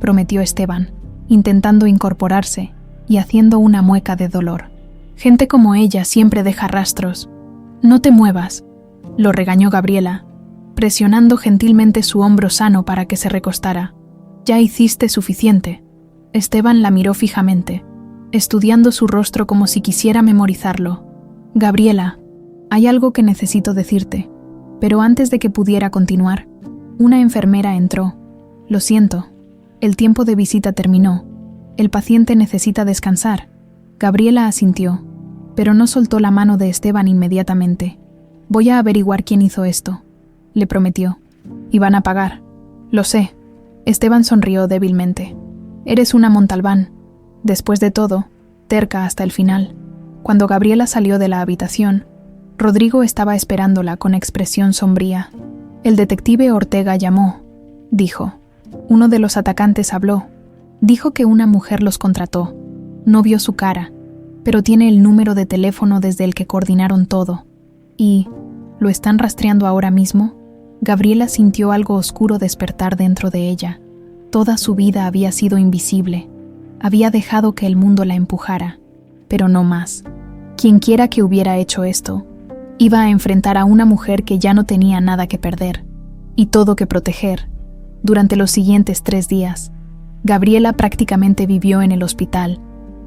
prometió Esteban, intentando incorporarse y haciendo una mueca de dolor. «Gente como ella siempre deja rastros». «No te muevas», lo regañó Gabriela, presionando gentilmente su hombro sano para que se recostara. Ya hiciste suficiente. Esteban la miró fijamente, estudiando su rostro como si quisiera memorizarlo. Gabriela, hay algo que necesito decirte. Pero antes de que pudiera continuar, una enfermera entró. Lo siento, el tiempo de visita terminó. El paciente necesita descansar. Gabriela asintió, pero no soltó la mano de Esteban inmediatamente. Voy a averiguar quién hizo esto, le prometió. Y van a pagar. Lo sé. Esteban sonrió débilmente. Eres una Montalbán. Después de todo, terca hasta el final. Cuando Gabriela salió de la habitación, Rodrigo estaba esperándola con expresión sombría. El detective Ortega llamó, dijo. Uno de los atacantes habló. Dijo que una mujer los contrató. No vio su cara, pero tiene el número de teléfono desde el que coordinaron todo. ¿Y lo están rastreando ahora mismo? Gabriela sintió algo oscuro despertar dentro de ella. Toda su vida había sido invisible. Había dejado que el mundo la empujara, pero no más. Quienquiera que hubiera hecho esto, iba a enfrentar a una mujer que ya no tenía nada que perder y todo que proteger. Durante los siguientes 3 días, Gabriela prácticamente vivió en el hospital.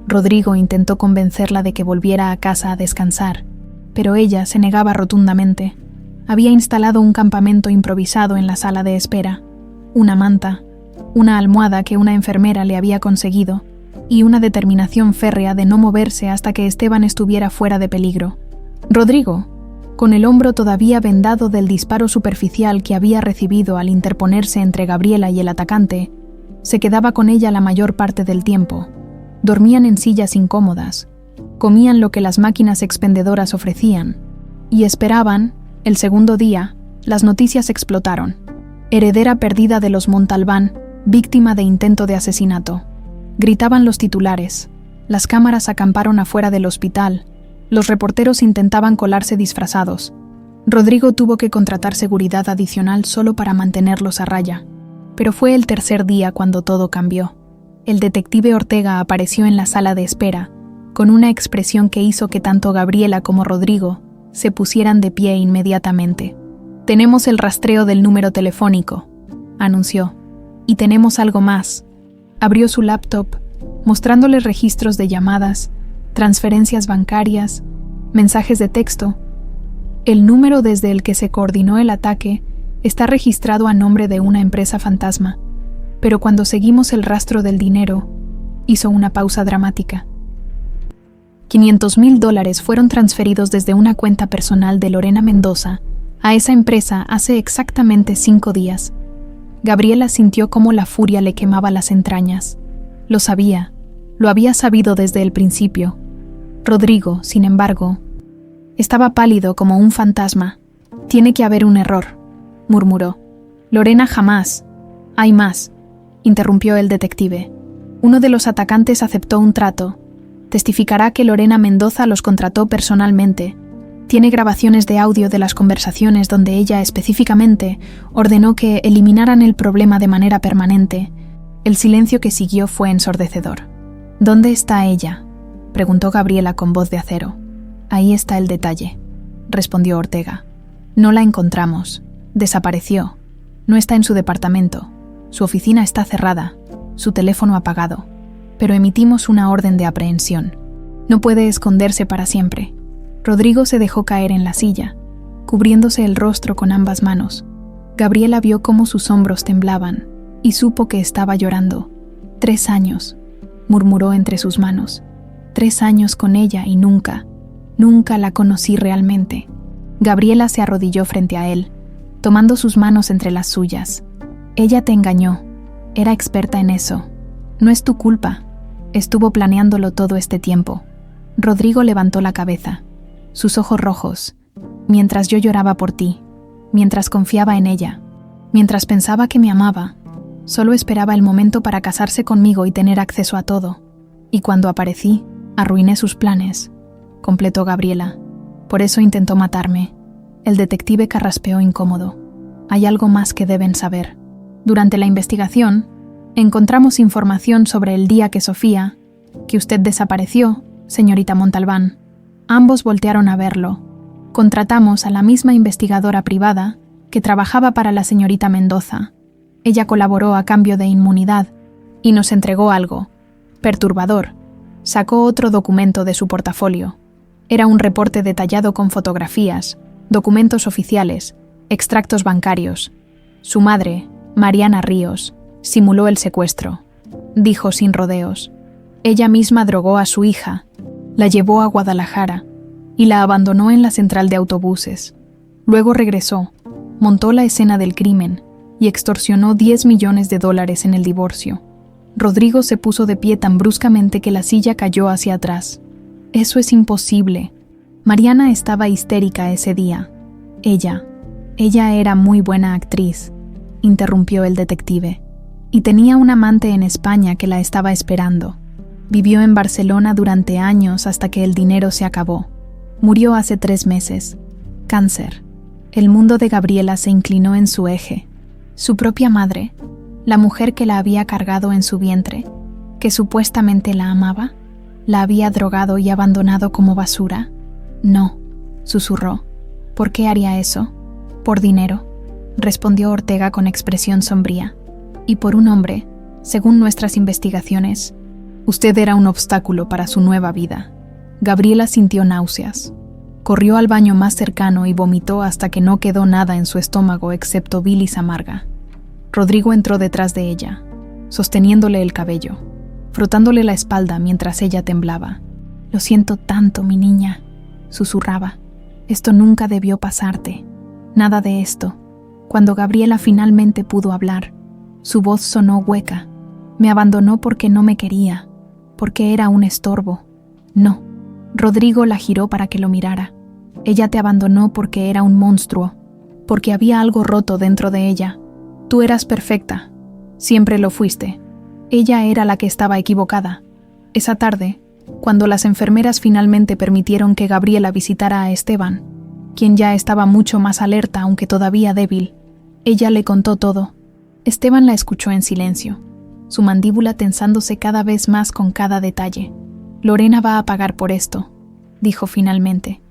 Rodrigo intentó convencerla de que volviera a casa a descansar, pero ella se negaba rotundamente. Había instalado un campamento improvisado en la sala de espera, una manta, una almohada que una enfermera le había conseguido y una determinación férrea de no moverse hasta que Esteban estuviera fuera de peligro. Rodrigo, con el hombro todavía vendado del disparo superficial que había recibido al interponerse entre Gabriela y el atacante, se quedaba con ella la mayor parte del tiempo. Dormían en sillas incómodas, comían lo que las máquinas expendedoras ofrecían y esperaban. El segundo día, las noticias explotaron. Heredera perdida de los Montalbán, víctima de intento de asesinato. Gritaban los titulares. Las cámaras acamparon afuera del hospital. Los reporteros intentaban colarse disfrazados. Rodrigo tuvo que contratar seguridad adicional solo para mantenerlos a raya. Pero fue el tercer día cuando todo cambió. El detective Ortega apareció en la sala de espera, con una expresión que hizo que tanto Gabriela como Rodrigo se pusieran de pie inmediatamente. «Tenemos el rastreo del número telefónico», anunció. «Y tenemos algo más». Abrió su laptop, mostrándole registros de llamadas, transferencias bancarias, mensajes de texto. El número desde el que se coordinó el ataque está registrado a nombre de una empresa fantasma, pero cuando seguimos el rastro del dinero, hizo una pausa dramática. $500,000 fueron transferidos desde una cuenta personal de Lorena Mendoza a esa empresa hace exactamente 5 días. Gabriela sintió cómo la furia le quemaba las entrañas. Lo sabía, lo había sabido desde el principio. Rodrigo, sin embargo, estaba pálido como un fantasma. «Tiene que haber un error», murmuró. «Lorena jamás». «Hay más», interrumpió el detective. «Uno de los atacantes aceptó un trato. Testificará que Lorena Mendoza los contrató personalmente. Tiene grabaciones de audio de las conversaciones donde ella específicamente ordenó que eliminaran el problema de manera permanente». El silencio que siguió fue ensordecedor. «¿Dónde está ella?», preguntó Gabriela con voz de acero. «Ahí está el detalle», respondió Ortega. «No la encontramos. Desapareció. No está en su departamento. Su oficina está cerrada. Su teléfono apagado. Pero emitimos una orden de aprehensión. No puede esconderse para siempre». Rodrigo se dejó caer en la silla, cubriéndose el rostro con ambas manos. Gabriela vio cómo sus hombros temblaban y supo que estaba llorando. 3 años, murmuró entre sus manos. 3 años con ella y nunca la conocí realmente. Gabriela se arrodilló frente a él, tomando sus manos entre las suyas. Ella te engañó. Era experta en eso. No es tu culpa. Estuvo planeándolo todo este tiempo. Rodrigo levantó la cabeza, sus ojos rojos, mientras yo lloraba por ti, mientras confiaba en ella, mientras pensaba que me amaba. Solo esperaba el momento para casarse conmigo y tener acceso a todo. Y cuando aparecí, arruiné sus planes, completó Gabriela. Por eso intentó matarme. El detective carraspeó incómodo. Hay algo más que deben saber. Durante la investigación, encontramos información sobre el día que Sofía, que usted desapareció, señorita Montalbán. Ambos voltearon a verlo, Contratamos a la misma investigadora privada que trabajaba para la señorita Mendoza. Ella colaboró a cambio de inmunidad y nos entregó algo perturbador. Sacó otro documento de su portafolio. Era un reporte detallado con fotografías, documentos oficiales, extractos bancarios. Su madre, Mariana Ríos, simuló el secuestro. Dijo sin rodeos. Ella misma drogó a su hija, la llevó a Guadalajara y la abandonó en la central de autobuses. Luego regresó, montó la escena del crimen y extorsionó $10 millones en el divorcio. Rodrigo se puso de pie tan bruscamente que la silla cayó hacia atrás. Eso es imposible. Mariana estaba histérica ese día. Ella era muy buena actriz, interrumpió el detective, y tenía un amante en España que la estaba esperando. Vivió en Barcelona durante años hasta que el dinero se acabó. Murió hace 3 meses. Cáncer. El mundo de Gabriela se inclinó en su eje. Su propia madre, la mujer que la había cargado en su vientre, que supuestamente la amaba, la había drogado y abandonado como basura. No, susurró. ¿Por qué haría eso? Por dinero, respondió Ortega con expresión sombría. Y por un hombre, según nuestras investigaciones. Usted era un obstáculo para su nueva vida. Gabriela sintió náuseas. Corrió al baño más cercano y vomitó hasta que no quedó nada en su estómago excepto bilis amarga. Rodrigo entró detrás de ella, sosteniéndole el cabello, frotándole la espalda mientras ella temblaba. «Lo siento tanto, mi niña», susurraba. «Esto nunca debió pasarte. Nada de esto». Cuando Gabriela finalmente pudo hablar, su voz sonó hueca. «Me abandonó porque no me quería, porque era un estorbo». «No». Rodrigo la giró para que lo mirara. «Ella te abandonó porque era un monstruo, porque había algo roto dentro de ella. Tú eras perfecta. Siempre lo fuiste. Ella era la que estaba equivocada». Esa tarde, cuando las enfermeras finalmente permitieron que Gabriela visitara a Esteban, quien ya estaba mucho más alerta aunque todavía débil, ella le contó todo. Esteban la escuchó en silencio, su mandíbula tensándose cada vez más con cada detalle. «Lorena va a pagar por esto», dijo finalmente.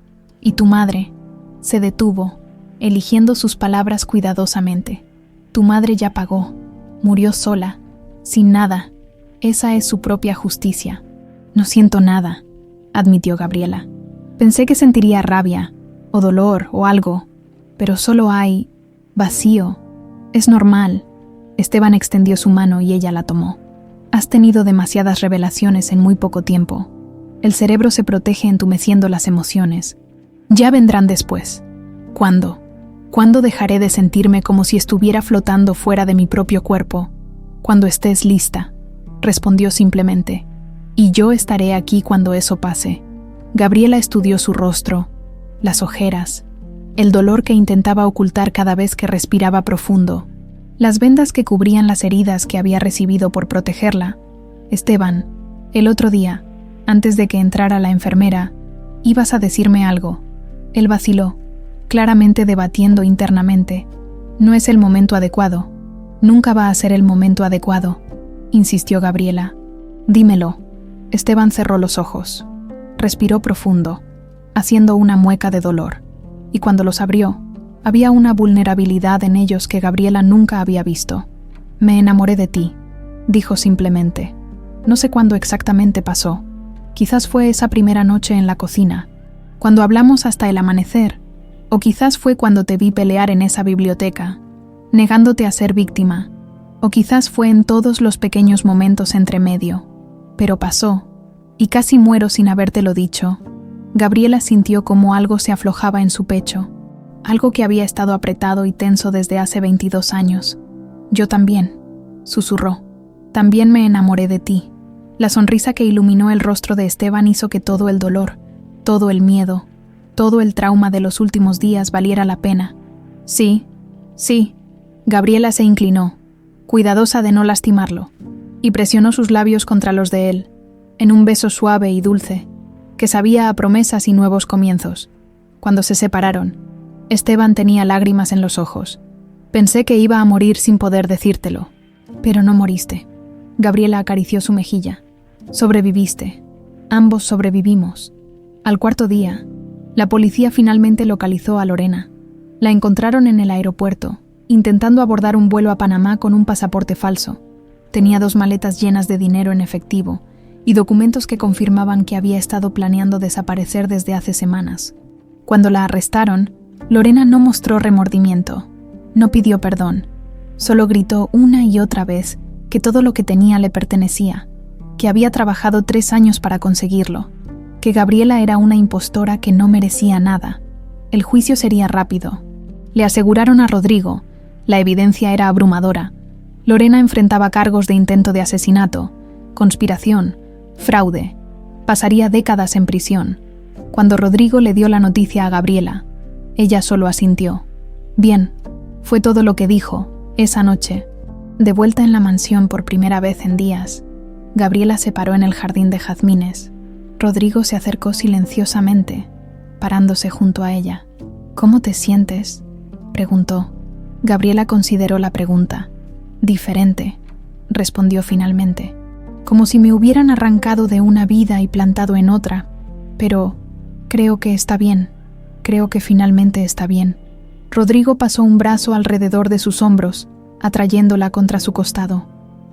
«Y tu madre», se detuvo, eligiendo sus palabras cuidadosamente. «Tu madre ya pagó. Murió sola, sin nada. Esa es su propia justicia». «No siento nada», admitió Gabriela. «Pensé que sentiría rabia, o dolor, o algo, pero solo hay vacío. Es normal». Esteban extendió su mano y ella la tomó. «Has tenido demasiadas revelaciones en muy poco tiempo. El cerebro se protege entumeciendo las emociones. Ya vendrán después. ¿Cuándo? ¿Cuándo dejaré de sentirme como si estuviera flotando fuera de mi propio cuerpo? Cuando estés lista», respondió simplemente. «Y yo estaré aquí cuando eso pase». Gabriela estudió su rostro, las ojeras, el dolor que intentaba ocultar cada vez que respiraba profundo, las vendas que cubrían las heridas que había recibido por protegerla. «Esteban, el otro día, antes de que entrara la enfermera, ibas a decirme algo». Él vaciló, claramente debatiendo internamente. «No es el momento adecuado. Nunca va a ser el momento adecuado», insistió Gabriela. «Dímelo». Esteban cerró los ojos. Respiró profundo, haciendo una mueca de dolor, y cuando los abrió, había una vulnerabilidad en ellos que Gabriela nunca había visto. «Me enamoré de ti», dijo simplemente. «No sé cuándo exactamente pasó. Quizás fue esa primera noche en la cocina, cuando hablamos hasta el amanecer, o quizás fue cuando te vi pelear en esa biblioteca, negándote a ser víctima, o quizás fue en todos los pequeños momentos entre medio. Pero pasó, y casi muero sin habértelo dicho». Gabriela sintió como algo se aflojaba en su pecho, algo que había estado apretado y tenso desde hace 22 años. «Yo también», susurró. «También me enamoré de ti». La sonrisa que iluminó el rostro de Esteban hizo que todo el dolor, todo el miedo, todo el trauma de los últimos días valiera la pena. «Sí, sí». Gabriela se inclinó, cuidadosa de no lastimarlo, y presionó sus labios contra los de él, en un beso suave y dulce, que sabía a promesas y nuevos comienzos. Cuando se separaron, Esteban tenía lágrimas en los ojos. «Pensé que iba a morir sin poder decírtelo, pero no moriste». Gabriela acarició su mejilla. «Sobreviviste. Ambos sobrevivimos». Al 4.º día, La policía finalmente localizó a Lorena. La encontraron en el aeropuerto, intentando abordar un vuelo a Panamá con un pasaporte falso. Tenía 2 maletas llenas de dinero en efectivo y documentos que confirmaban que había estado planeando desaparecer desde hace semanas. Cuando la arrestaron, Lorena no mostró remordimiento, no pidió perdón, solo gritó una y otra vez que todo lo que tenía le pertenecía, que había trabajado 3 años para conseguirlo, que Gabriela era una impostora que no merecía nada. El juicio sería rápido. Le aseguraron a Rodrigo, la evidencia era abrumadora. Lorena enfrentaba cargos de intento de asesinato, conspiración, fraude. Pasaría décadas en prisión. Cuando Rodrigo le dio la noticia a Gabriela, ella solo asintió. Bien, fue todo lo que dijo, esa noche. De vuelta en la mansión por primera vez en días, Gabriela se paró en el jardín de jazmines. Rodrigo se acercó silenciosamente, parándose junto a ella. ¿Cómo te sientes?, preguntó. Gabriela consideró la pregunta. Diferente, respondió finalmente. Como si me hubieran arrancado de una vida y plantado en otra. Pero creo que está bien. Creo que finalmente está bien. Rodrigo pasó un brazo alrededor de sus hombros, atrayéndola contra su costado.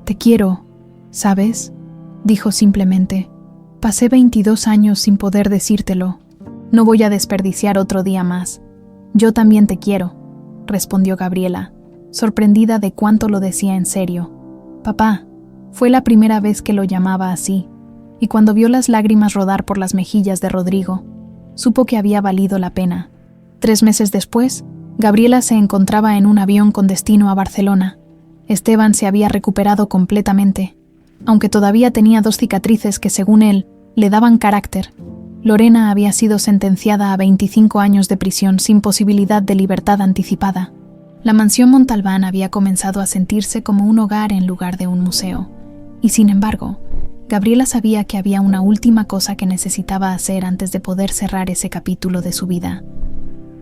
Te quiero, ¿sabes?, dijo simplemente. Pasé 22 años sin poder decírtelo. No voy a desperdiciar otro día más. Yo también te quiero, respondió Gabriela, sorprendida de cuánto lo decía en serio. Papá, fue la primera vez que lo llamaba así, y cuando vio las lágrimas rodar por las mejillas de Rodrigo, supo que había valido la pena. 3 meses después, Gabriela se encontraba en un avión con destino a Barcelona. Esteban se había recuperado completamente, aunque todavía tenía 2 cicatrices que, según él, le daban carácter. Lorena había sido sentenciada a 25 años de prisión sin posibilidad de libertad anticipada. La mansión Montalbán había comenzado a sentirse como un hogar en lugar de un museo. Y sin embargo, Gabriela sabía que había una última cosa que necesitaba hacer antes de poder cerrar ese capítulo de su vida.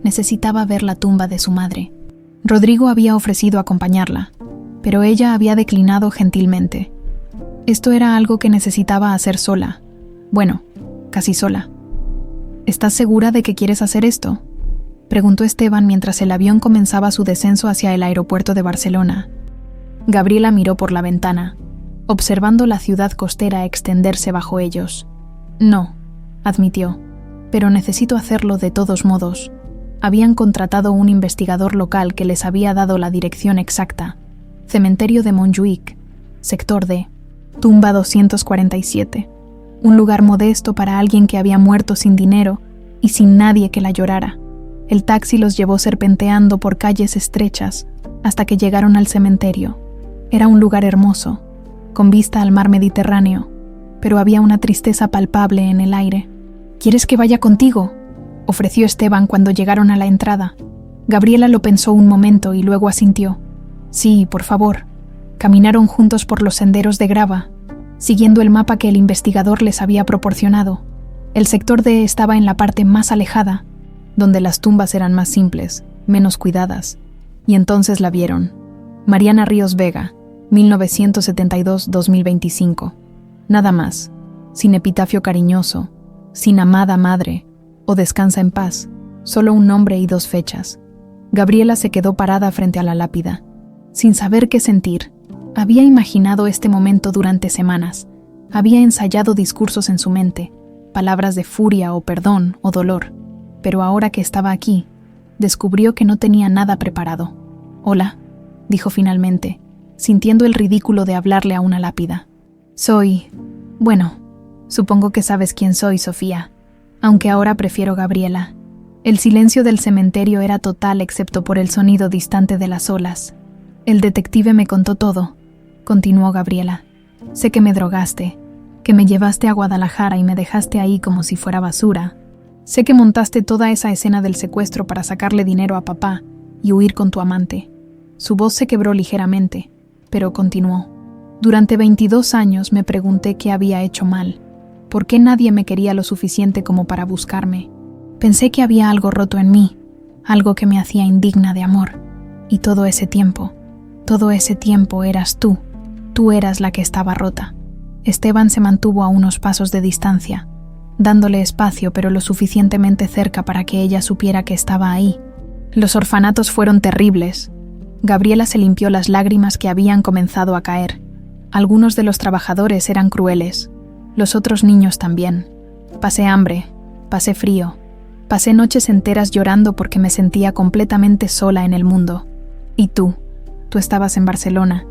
Necesitaba ver la tumba de su madre. Rodrigo había ofrecido acompañarla, pero ella había declinado gentilmente. Esto era algo que necesitaba hacer sola. Bueno, casi sola. ¿Estás segura de que quieres hacer esto?, preguntó Esteban mientras el avión comenzaba su descenso hacia el aeropuerto de Barcelona. Gabriela miró por la ventana, observando la ciudad costera extenderse bajo ellos. No, admitió, pero necesito hacerlo de todos modos. Habían contratado un investigador local que les había dado la dirección exacta. Cementerio de Montjuïc, sector D, tumba 247. Un lugar modesto para alguien que había muerto sin dinero y sin nadie que la llorara. El taxi los llevó serpenteando por calles estrechas hasta que llegaron al cementerio. Era un lugar hermoso, con vista al mar Mediterráneo, pero había una tristeza palpable en el aire. ¿Quieres que vaya contigo?, ofreció Esteban cuando llegaron a la entrada. Gabriela lo pensó un momento y luego asintió. Sí, por favor. Caminaron juntos por los senderos de grava, siguiendo el mapa que el investigador les había proporcionado. El sector D estaba en la parte más alejada, donde las tumbas eran más simples, menos cuidadas, y entonces la vieron. Mariana Ríos Vega, 1972-2025. Nada más, sin epitafio cariñoso, sin amada madre, o descansa en paz, solo un nombre y 2 fechas. Gabriela se quedó parada frente a la lápida, sin saber qué sentir. Había imaginado este momento durante semanas, había ensayado discursos en su mente, palabras de furia o perdón o dolor, pero ahora que estaba aquí, descubrió que no tenía nada preparado. Hola, dijo finalmente, sintiendo el ridículo de hablarle a una lápida. Bueno, supongo que sabes quién soy, Sofía, aunque ahora prefiero Gabriela. El silencio del cementerio era total excepto por el sonido distante de las olas. El detective me contó todo, continuó Gabriela. Sé que me drogaste, que me llevaste a Guadalajara y me dejaste ahí como si fuera basura. Sé que montaste toda esa escena del secuestro para sacarle dinero a papá y huir con tu amante. Su voz se quebró ligeramente, pero continuó. Durante 22 años me pregunté qué había hecho mal. ¿Por qué nadie me quería lo suficiente como para buscarme? Pensé que había algo roto en mí, algo que me hacía indigna de amor. Y todo ese tiempo eras tú. Tú eras la que estaba rota. Esteban se mantuvo a unos pasos de distancia. dándole espacio pero lo suficientemente cerca para que ella supiera que estaba ahí. Los orfanatos fueron terribles. Gabriela se limpió las lágrimas que habían comenzado a caer. Algunos de los trabajadores eran crueles, los otros niños también. Pasé hambre, pasé frío, pasé noches enteras llorando porque me sentía completamente sola en el mundo. Y tú estabas en Barcelona,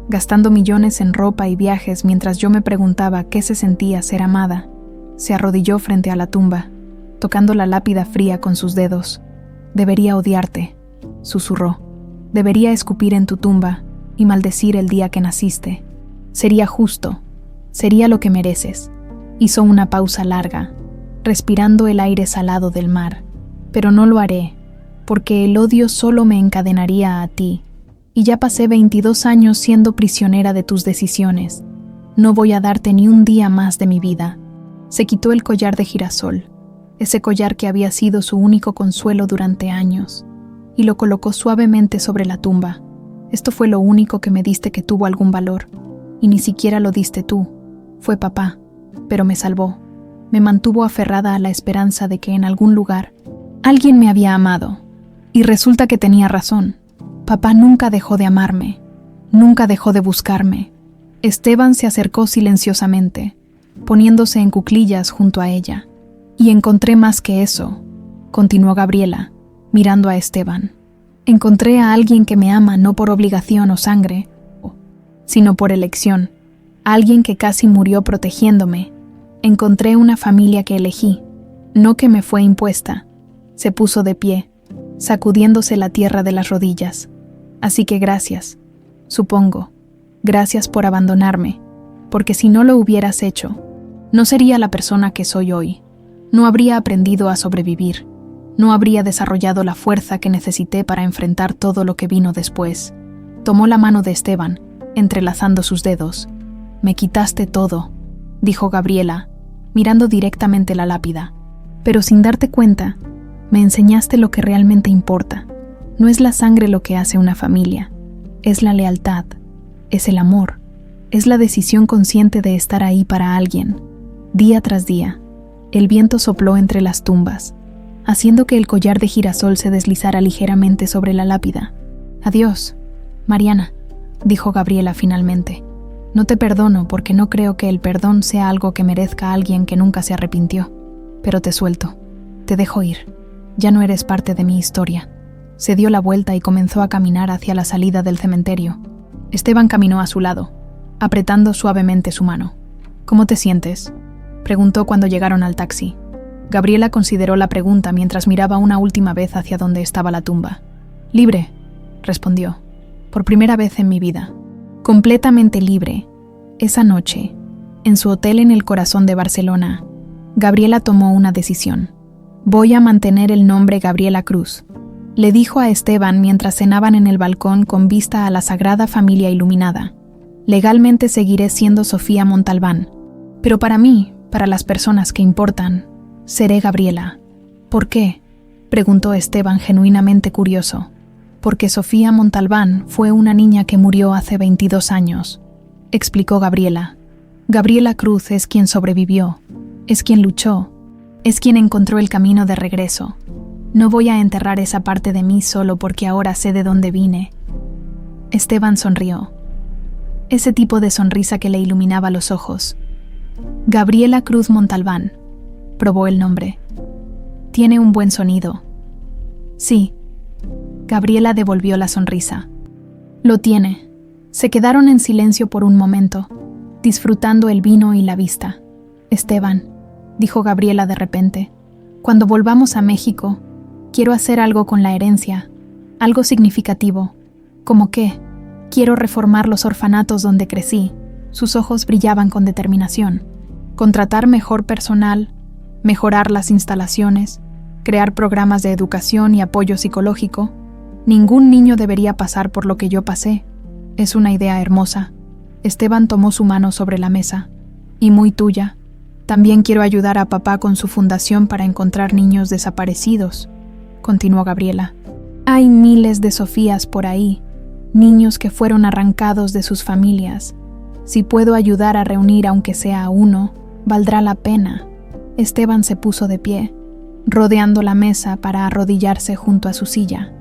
gastando millones en ropa y viajes mientras yo me preguntaba qué se sentía ser amada. Se arrodilló frente a la tumba, tocando la lápida fría con sus dedos. Debería odiarte, susurró. Debería escupir en tu tumba y maldecir el día que naciste. Sería justo, sería lo que mereces. Hizo una pausa larga, respirando el aire salado del mar. Pero no lo haré, porque el odio solo me encadenaría a ti. Y ya pasé 22 años siendo prisionera de tus decisiones. No voy a darte ni un día más de mi vida. Se quitó el collar de girasol, ese collar que había sido su único consuelo durante años, y lo colocó suavemente sobre la tumba. Esto fue lo único que me diste que tuvo algún valor, y ni siquiera lo diste tú. Fue papá, pero me salvó. Me mantuvo aferrada a la esperanza de que en algún lugar alguien me había amado. Y resulta que tenía razón. Papá nunca dejó de amarme, nunca dejó de buscarme. Esteban se acercó silenciosamente, poniéndose en cuclillas junto a ella. Y encontré más que eso, continuó Gabriela, mirando a Esteban. Encontré a alguien que me ama no por obligación o sangre, sino por elección. Alguien que casi murió protegiéndome. Encontré una familia que elegí, no que me fue impuesta. Se puso de pie, sacudiéndose la tierra de las rodillas. Así que gracias, supongo. Gracias por abandonarme, porque si no lo hubieras hecho, no sería la persona que soy hoy. No habría aprendido a sobrevivir. No habría desarrollado la fuerza que necesité para enfrentar todo lo que vino después. Tomó la mano de Esteban, entrelazando sus dedos. Me quitaste todo, dijo Gabriela, mirando directamente la lápida. Pero sin darte cuenta, me enseñaste lo que realmente importa. No es la sangre lo que hace una familia, es la lealtad, es el amor, es la decisión consciente de estar ahí para alguien. Día tras día, el viento sopló entre las tumbas, haciendo que el collar de girasol se deslizara ligeramente sobre la lápida. Adiós, Mariana, dijo Gabriela finalmente. No te perdono porque no creo que el perdón sea algo que merezca a alguien que nunca se arrepintió. Pero te suelto, te dejo ir. Ya no eres parte de mi historia. Se dio la vuelta y comenzó a caminar hacia la salida del cementerio. Esteban caminó a su lado, apretando suavemente su mano. ¿Cómo te sientes?, preguntó cuando llegaron al taxi. Gabriela consideró la pregunta mientras miraba una última vez hacia donde estaba la tumba. Libre, respondió. Por primera vez en mi vida. Completamente libre. Esa noche, en su hotel en el corazón de Barcelona, Gabriela tomó una decisión. Voy a mantener el nombre Gabriela Cruz, le dijo a Esteban mientras cenaban en el balcón con vista a la Sagrada Familia iluminada. Legalmente seguiré siendo Sofía Montalbán, pero para mí, para las personas que importan, seré Gabriela. ¿Por qué?, preguntó Esteban genuinamente curioso. Porque Sofía Montalbán fue una niña que murió hace 22 años, explicó Gabriela. Gabriela Cruz es quien sobrevivió, es quien luchó, es quien encontró el camino de regreso. No voy a enterrar esa parte de mí solo porque ahora sé de dónde vine. Esteban sonrió. Ese tipo de sonrisa que le iluminaba los ojos. Gabriela Cruz Montalbán, probó el nombre. Tiene un buen sonido. Sí. Gabriela devolvió la sonrisa. Lo tiene. Se quedaron en silencio por un momento, disfrutando el vino y la vista. Esteban, dijo Gabriela de repente, cuando volvamos a México, quiero hacer algo con la herencia, algo significativo. ¿Cómo qué? Quiero reformar los orfanatos donde crecí. Sus ojos brillaban con determinación. Contratar mejor personal, mejorar las instalaciones, crear programas de educación y apoyo psicológico. Ningún niño debería pasar por lo que yo pasé. Es una idea hermosa. Esteban tomó su mano sobre la mesa. Y muy tuya. También quiero ayudar a papá con su fundación para encontrar niños desaparecidos, continuó Gabriela. Hay miles de Sofías por ahí, niños que fueron arrancados de sus familias. Si puedo ayudar a reunir aunque sea a uno, valdrá la pena. Esteban se puso de pie, rodeando la mesa para arrodillarse junto a su silla.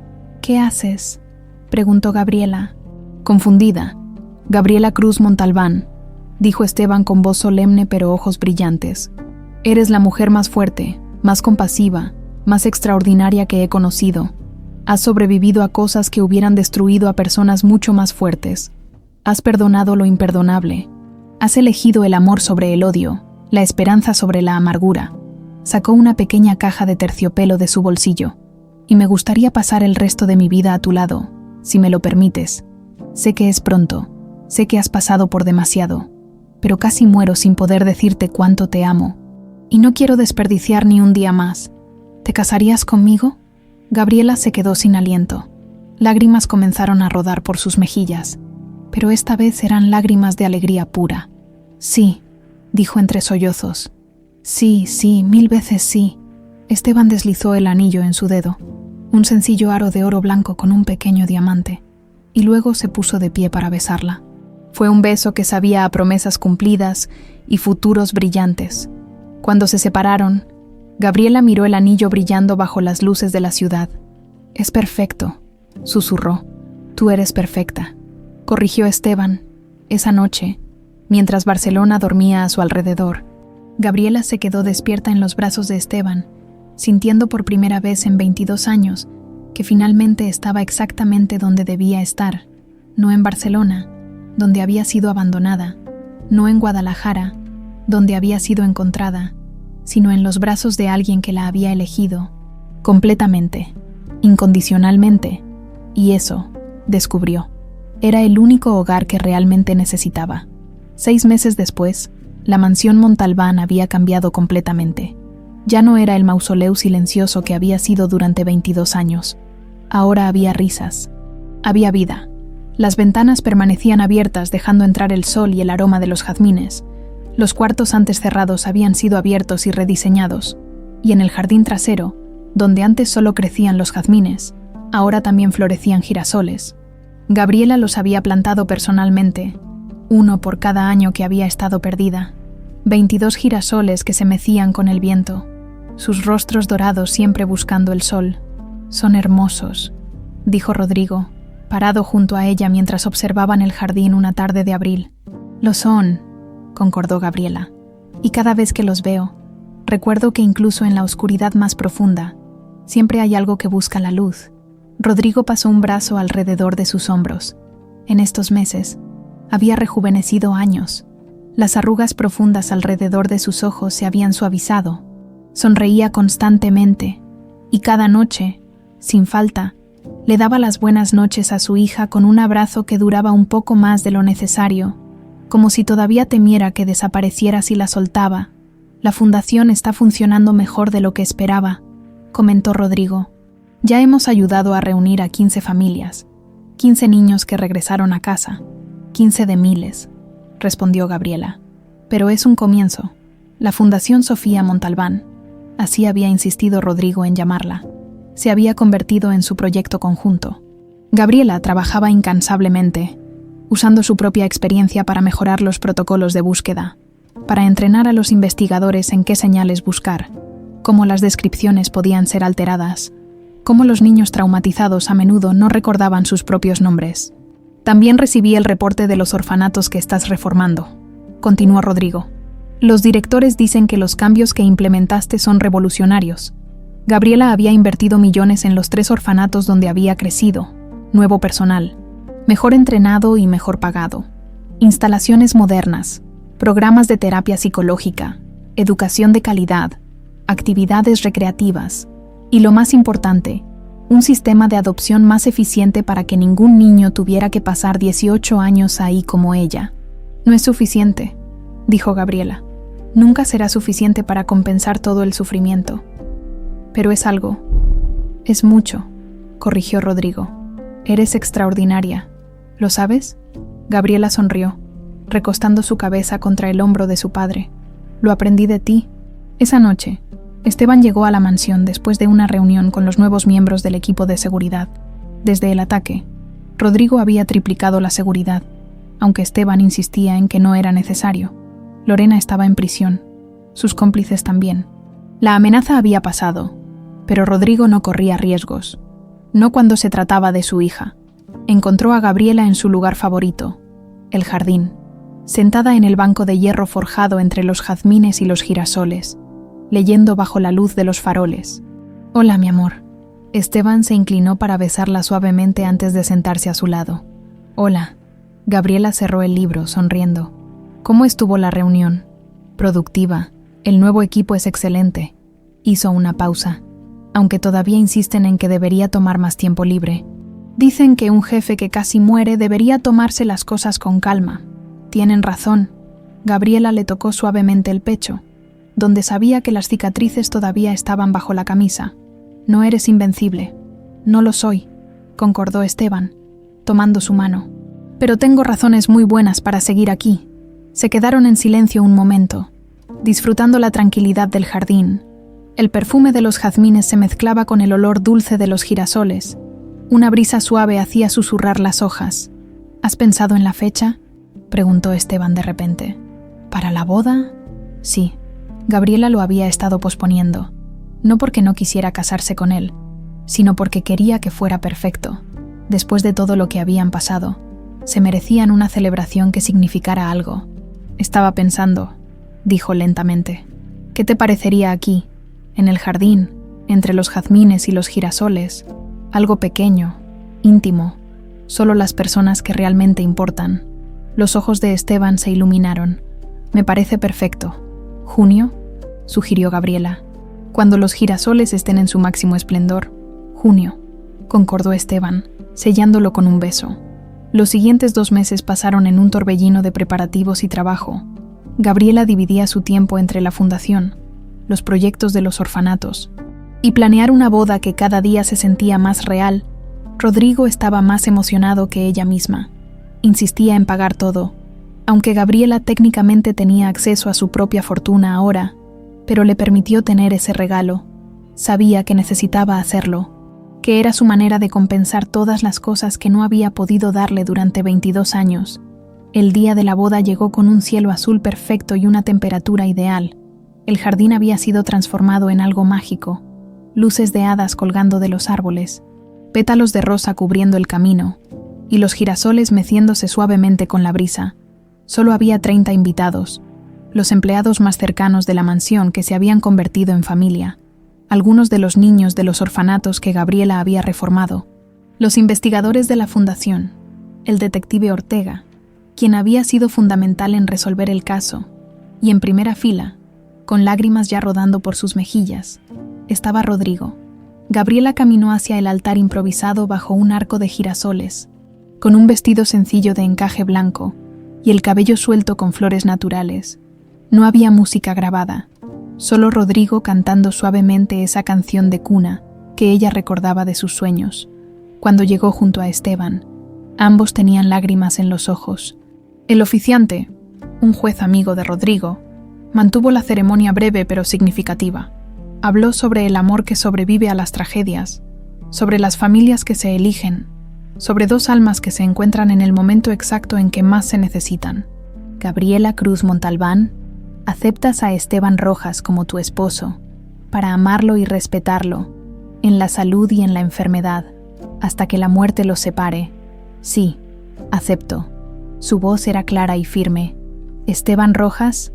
«¿Qué haces?», preguntó Gabriela, confundida. «Gabriela Cruz Montalbán», dijo Esteban con voz solemne pero ojos brillantes. «Eres la mujer más fuerte, más compasiva, más extraordinaria que he conocido. Has sobrevivido a cosas que hubieran destruido a personas mucho más fuertes. Has perdonado lo imperdonable. Has elegido el amor sobre el odio, la esperanza sobre la amargura». Sacó una pequeña caja de terciopelo de su bolsillo. «Y me gustaría pasar el resto de mi vida a tu lado, si me lo permites. Sé que es pronto, sé que has pasado por demasiado, pero casi muero sin poder decirte cuánto te amo. Y no quiero desperdiciar ni un día más. ¿Te casarías conmigo?». Gabriela se quedó sin aliento. Lágrimas comenzaron a rodar por sus mejillas, pero esta vez eran lágrimas de alegría pura. «Sí», dijo entre sollozos. «Sí, sí, 1000 veces sí». Esteban deslizó el anillo en su dedo, un sencillo aro de oro blanco con un pequeño diamante, y luego se puso de pie para besarla. Fue un beso que sabía a promesas cumplidas y futuros brillantes. Cuando se separaron, Gabriela miró el anillo brillando bajo las luces de la ciudad. «Es perfecto», susurró. «Tú eres perfecta», corrigió Esteban. Esa noche, mientras Barcelona dormía a su alrededor, Gabriela se quedó despierta en los brazos de Esteban, sintiendo por primera vez en 22 años que finalmente estaba exactamente donde debía estar, no en Barcelona, donde había sido abandonada, no en Guadalajara, donde había sido encontrada, sino en los brazos de alguien que la había elegido, completamente, incondicionalmente, y eso, descubrió, era el único hogar que realmente necesitaba. 6 meses después, la mansión Montalbán había cambiado completamente. Ya no era el mausoleo silencioso que había sido durante 22 años. Ahora había risas. Había vida. Las ventanas permanecían abiertas dejando entrar el sol y el aroma de los jazmines. Los cuartos antes cerrados habían sido abiertos y rediseñados. Y en el jardín trasero, donde antes solo crecían los jazmines, ahora también florecían girasoles. Gabriela los había plantado personalmente, uno por cada año que había estado perdida. 22 girasoles que se mecían con el viento, sus rostros dorados siempre buscando el sol. «Son hermosos», dijo Rodrigo, parado junto a ella mientras observaban el jardín una tarde de abril. «Lo son», concordó Gabriela. «Y cada vez que los veo, recuerdo que incluso en la oscuridad más profunda, siempre hay algo que busca la luz». Rodrigo pasó un brazo alrededor de sus hombros. En estos meses, había rejuvenecido años. Las arrugas profundas alrededor de sus ojos se habían suavizado. Sonreía constantemente, y cada noche, sin falta, le daba las buenas noches a su hija con un abrazo que duraba un poco más de lo necesario, como si todavía temiera que desapareciera si la soltaba. «La fundación está funcionando mejor de lo que esperaba», comentó Rodrigo. «Ya hemos ayudado a reunir a 15 familias, 15 niños que regresaron a casa, 15 de miles», respondió Gabriela. «Pero es un comienzo. La Fundación Sofía Montalbán», así había insistido Rodrigo en llamarla, se había convertido en su proyecto conjunto. Gabriela trabajaba incansablemente, usando su propia experiencia para mejorar los protocolos de búsqueda, para entrenar a los investigadores en qué señales buscar, cómo las descripciones podían ser alteradas, cómo los niños traumatizados a menudo no recordaban sus propios nombres. «También recibí el reporte de los orfanatos que estás reformando», continuó Rodrigo. «Los directores dicen que los cambios que implementaste son revolucionarios. Gabriela había invertido millones en los 3 orfanatos donde había crecido, nuevo personal, mejor entrenado y mejor pagado, instalaciones modernas, programas de terapia psicológica, educación de calidad, actividades recreativas y, lo más importante, un sistema de adopción más eficiente para que ningún niño tuviera que pasar 18 años ahí como ella». «No es suficiente», dijo Gabriela. «Nunca será suficiente para compensar todo el sufrimiento. Pero es algo. Es mucho», corrigió Rodrigo. «Eres extraordinaria. ¿Lo sabes?». Gabriela sonrió, recostando su cabeza contra el hombro de su padre. «Lo aprendí de ti». Esa noche, Esteban llegó a la mansión después de una reunión con los nuevos miembros del equipo de seguridad. Desde el ataque, Rodrigo había triplicado la seguridad, aunque Esteban insistía en que no era necesario. Lorena estaba en prisión. sus cómplices también. La amenaza había pasado, pero Rodrigo no corría riesgos. No cuando se trataba de su hija. Encontró a Gabriela en su lugar favorito, el jardín, sentada en el banco de hierro forjado entre los jazmines y los girasoles, leyendo bajo la luz de los faroles. «Hola, mi amor». Esteban se inclinó para besarla suavemente antes de sentarse a su lado. «Hola». Gabriela cerró el libro, sonriendo. «¿Cómo estuvo la reunión?» «Productiva. El nuevo equipo es excelente». Hizo una pausa, aunque todavía insisten en que debería tomar más tiempo libre. Dicen que un jefe que casi muere debería tomarse las cosas con calma. Tienen razón. Gabriela le tocó suavemente el pecho, donde sabía que las cicatrices todavía estaban bajo la camisa. «No eres invencible». «No lo soy», concordó Esteban, tomando su mano. «Pero tengo razones muy buenas para seguir aquí». Se quedaron en silencio un momento, disfrutando la tranquilidad del jardín. El perfume de los jazmines se mezclaba con el olor dulce de los girasoles. Una brisa suave hacía susurrar las hojas. «¿Has pensado en la fecha?», preguntó Esteban de repente. «¿Para la boda?» Sí. Gabriela lo había estado posponiendo, no porque no quisiera casarse con él, sino porque quería que fuera perfecto. Después de todo lo que habían pasado, se merecían una celebración que significara algo. «Estaba pensando», dijo lentamente. «¿Qué te parecería aquí, en el jardín, entre los jazmines y los girasoles? Algo pequeño, íntimo, solo las personas que realmente importan». Los ojos de Esteban se iluminaron. «Me parece perfecto». «¿Junio?», sugirió Gabriela. «Cuando los girasoles estén en su máximo esplendor». «Junio», concordó Esteban, sellándolo con un beso. Los siguientes 2 meses pasaron en un torbellino de preparativos y trabajo. Gabriela dividía su tiempo entre la fundación, los proyectos de los orfanatos, y planear una boda que cada día se sentía más real. Rodrigo estaba más emocionado que ella misma. Insistía en pagar todo, aunque Gabriela técnicamente tenía acceso a su propia fortuna ahora, pero le permitió tener ese regalo. Sabía que necesitaba hacerlo, que era su manera de compensar todas las cosas que no había podido darle durante 22 años. El día de la boda llegó con un cielo azul perfecto y una temperatura ideal. El jardín había sido transformado en algo mágico. Luces de hadas colgando de los árboles, pétalos de rosa cubriendo el camino, y los girasoles meciéndose suavemente con la brisa. Solo había 30 invitados, los empleados más cercanos de la mansión que se habían convertido en familia, algunos de los niños de los orfanatos que Gabriela había reformado, los investigadores de la fundación, el detective Ortega, quien había sido fundamental en resolver el caso, y en primera fila, con lágrimas ya rodando por sus mejillas, estaba Rodrigo. Gabriela caminó hacia el altar improvisado bajo un arco de girasoles, con un vestido sencillo de encaje blanco y el cabello suelto con flores naturales. No había música grabada, solo Rodrigo cantando suavemente esa canción de cuna que ella recordaba de sus sueños. Cuando llegó junto a Esteban, ambos tenían lágrimas en los ojos. El oficiante, un juez amigo de Rodrigo, mantuvo la ceremonia breve pero significativa. Habló sobre el amor que sobrevive a las tragedias, sobre las familias que se eligen, sobre 2 almas que se encuentran en el momento exacto en que más se necesitan. Gabriela Cruz Montalbán, aceptas a Esteban Rojas como tu esposo, para amarlo y respetarlo, en la salud y en la enfermedad, hasta que la muerte los separe. Sí, acepto. Su voz era clara y firme. Esteban Rojas,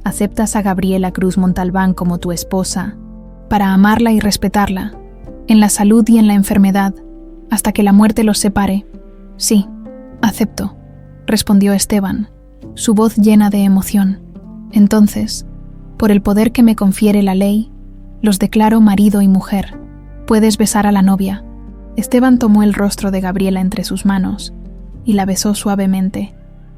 aceptas a Gabriela Cruz Montalbán como tu esposa, para amarla y respetarla, en la salud y en la enfermedad, hasta que la muerte los separe. Sí, acepto, respondió Esteban, su voz llena de emoción. Entonces, por el poder que me confiere la ley, los declaro marido y mujer. Puedes besar a la novia. Esteban tomó el rostro de Gabriela entre sus manos y la besó suavemente,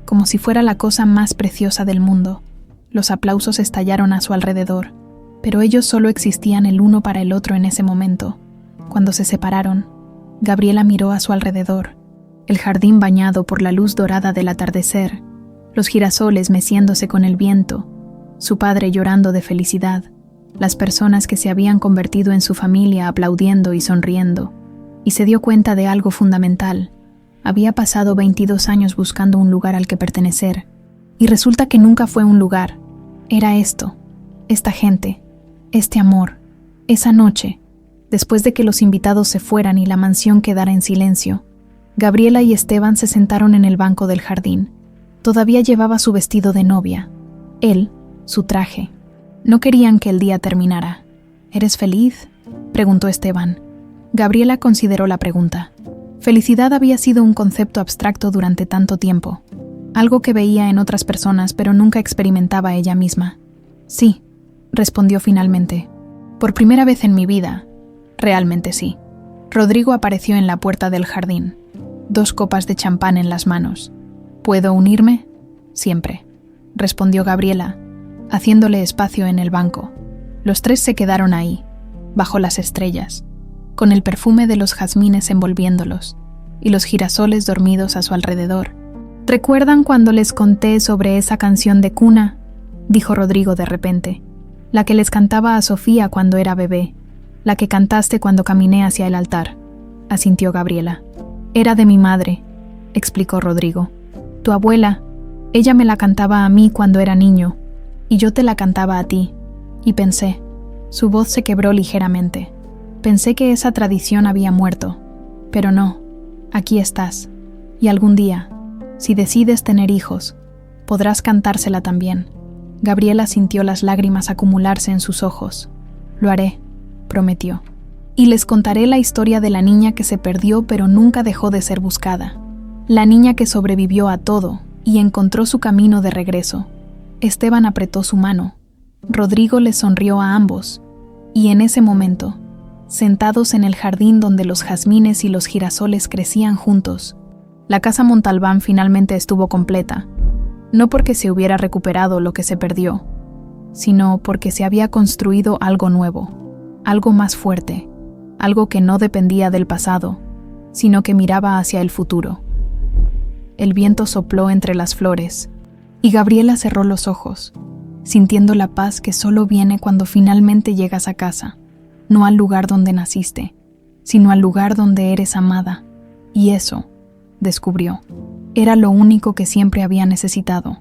como si fuera la cosa más preciosa del mundo. Los aplausos estallaron a su alrededor, pero ellos solo existían el uno para el otro en ese momento. Cuando se separaron, Gabriela miró a su alrededor, el jardín bañado por la luz dorada del atardecer, los girasoles meciéndose con el viento, su padre llorando de felicidad, las personas que se habían convertido en su familia aplaudiendo y sonriendo, y se dio cuenta de algo fundamental. Había pasado 22 años buscando un lugar al que pertenecer, y resulta que nunca fue un lugar, era esto, esta gente, este amor, esa noche, después de que los invitados se fueran y la mansión quedara en silencio, Gabriela y Esteban se sentaron en el banco del jardín. Todavía llevaba su vestido de novia, él, su traje. No querían que el día terminara. ¿Eres feliz?, preguntó Esteban. Gabriela consideró la pregunta. Felicidad había sido un concepto abstracto durante tanto tiempo, algo que veía en otras personas pero nunca experimentaba ella misma. Sí, respondió finalmente. Por primera vez en mi vida, realmente sí. Rodrigo apareció en la puerta del jardín, 2 copas de champán en las manos. ¿Puedo unirme? Siempre, respondió Gabriela, haciéndole espacio en el banco. Los 3 se quedaron ahí, bajo las estrellas, con el perfume de los jazmines envolviéndolos y los girasoles dormidos a su alrededor. ¿Recuerdan cuando les conté sobre esa canción de cuna?, dijo Rodrigo de repente. La que les cantaba a Sofía cuando era bebé, la que cantaste cuando caminé hacia el altar, asintió Gabriela. Era de mi madre, explicó Rodrigo. Tu abuela, ella me la cantaba a mí cuando era niño, y yo te la cantaba a ti. Y pensé, su voz se quebró ligeramente. Pensé que esa tradición había muerto, pero no, aquí estás. Y algún día, si decides tener hijos, podrás cantársela también. Gabriela sintió las lágrimas acumularse en sus ojos. Lo haré, prometió. Y les contaré la historia de la niña que se perdió pero nunca dejó de ser buscada. La niña que sobrevivió a todo y encontró su camino de regreso. Esteban apretó su mano. Rodrigo les sonrió a ambos. Y en ese momento, sentados en el jardín donde los jazmines y los girasoles crecían juntos, la casa Montalbán finalmente estuvo completa. No porque se hubiera recuperado lo que se perdió, sino porque se había construido algo nuevo, algo más fuerte, algo que no dependía del pasado, sino que miraba hacia el futuro. El viento sopló entre las flores, y Gabriela cerró los ojos, sintiendo la paz que solo viene cuando finalmente llegas a casa, no al lugar donde naciste, sino al lugar donde eres amada. Y eso, descubrió, era lo único que siempre había necesitado.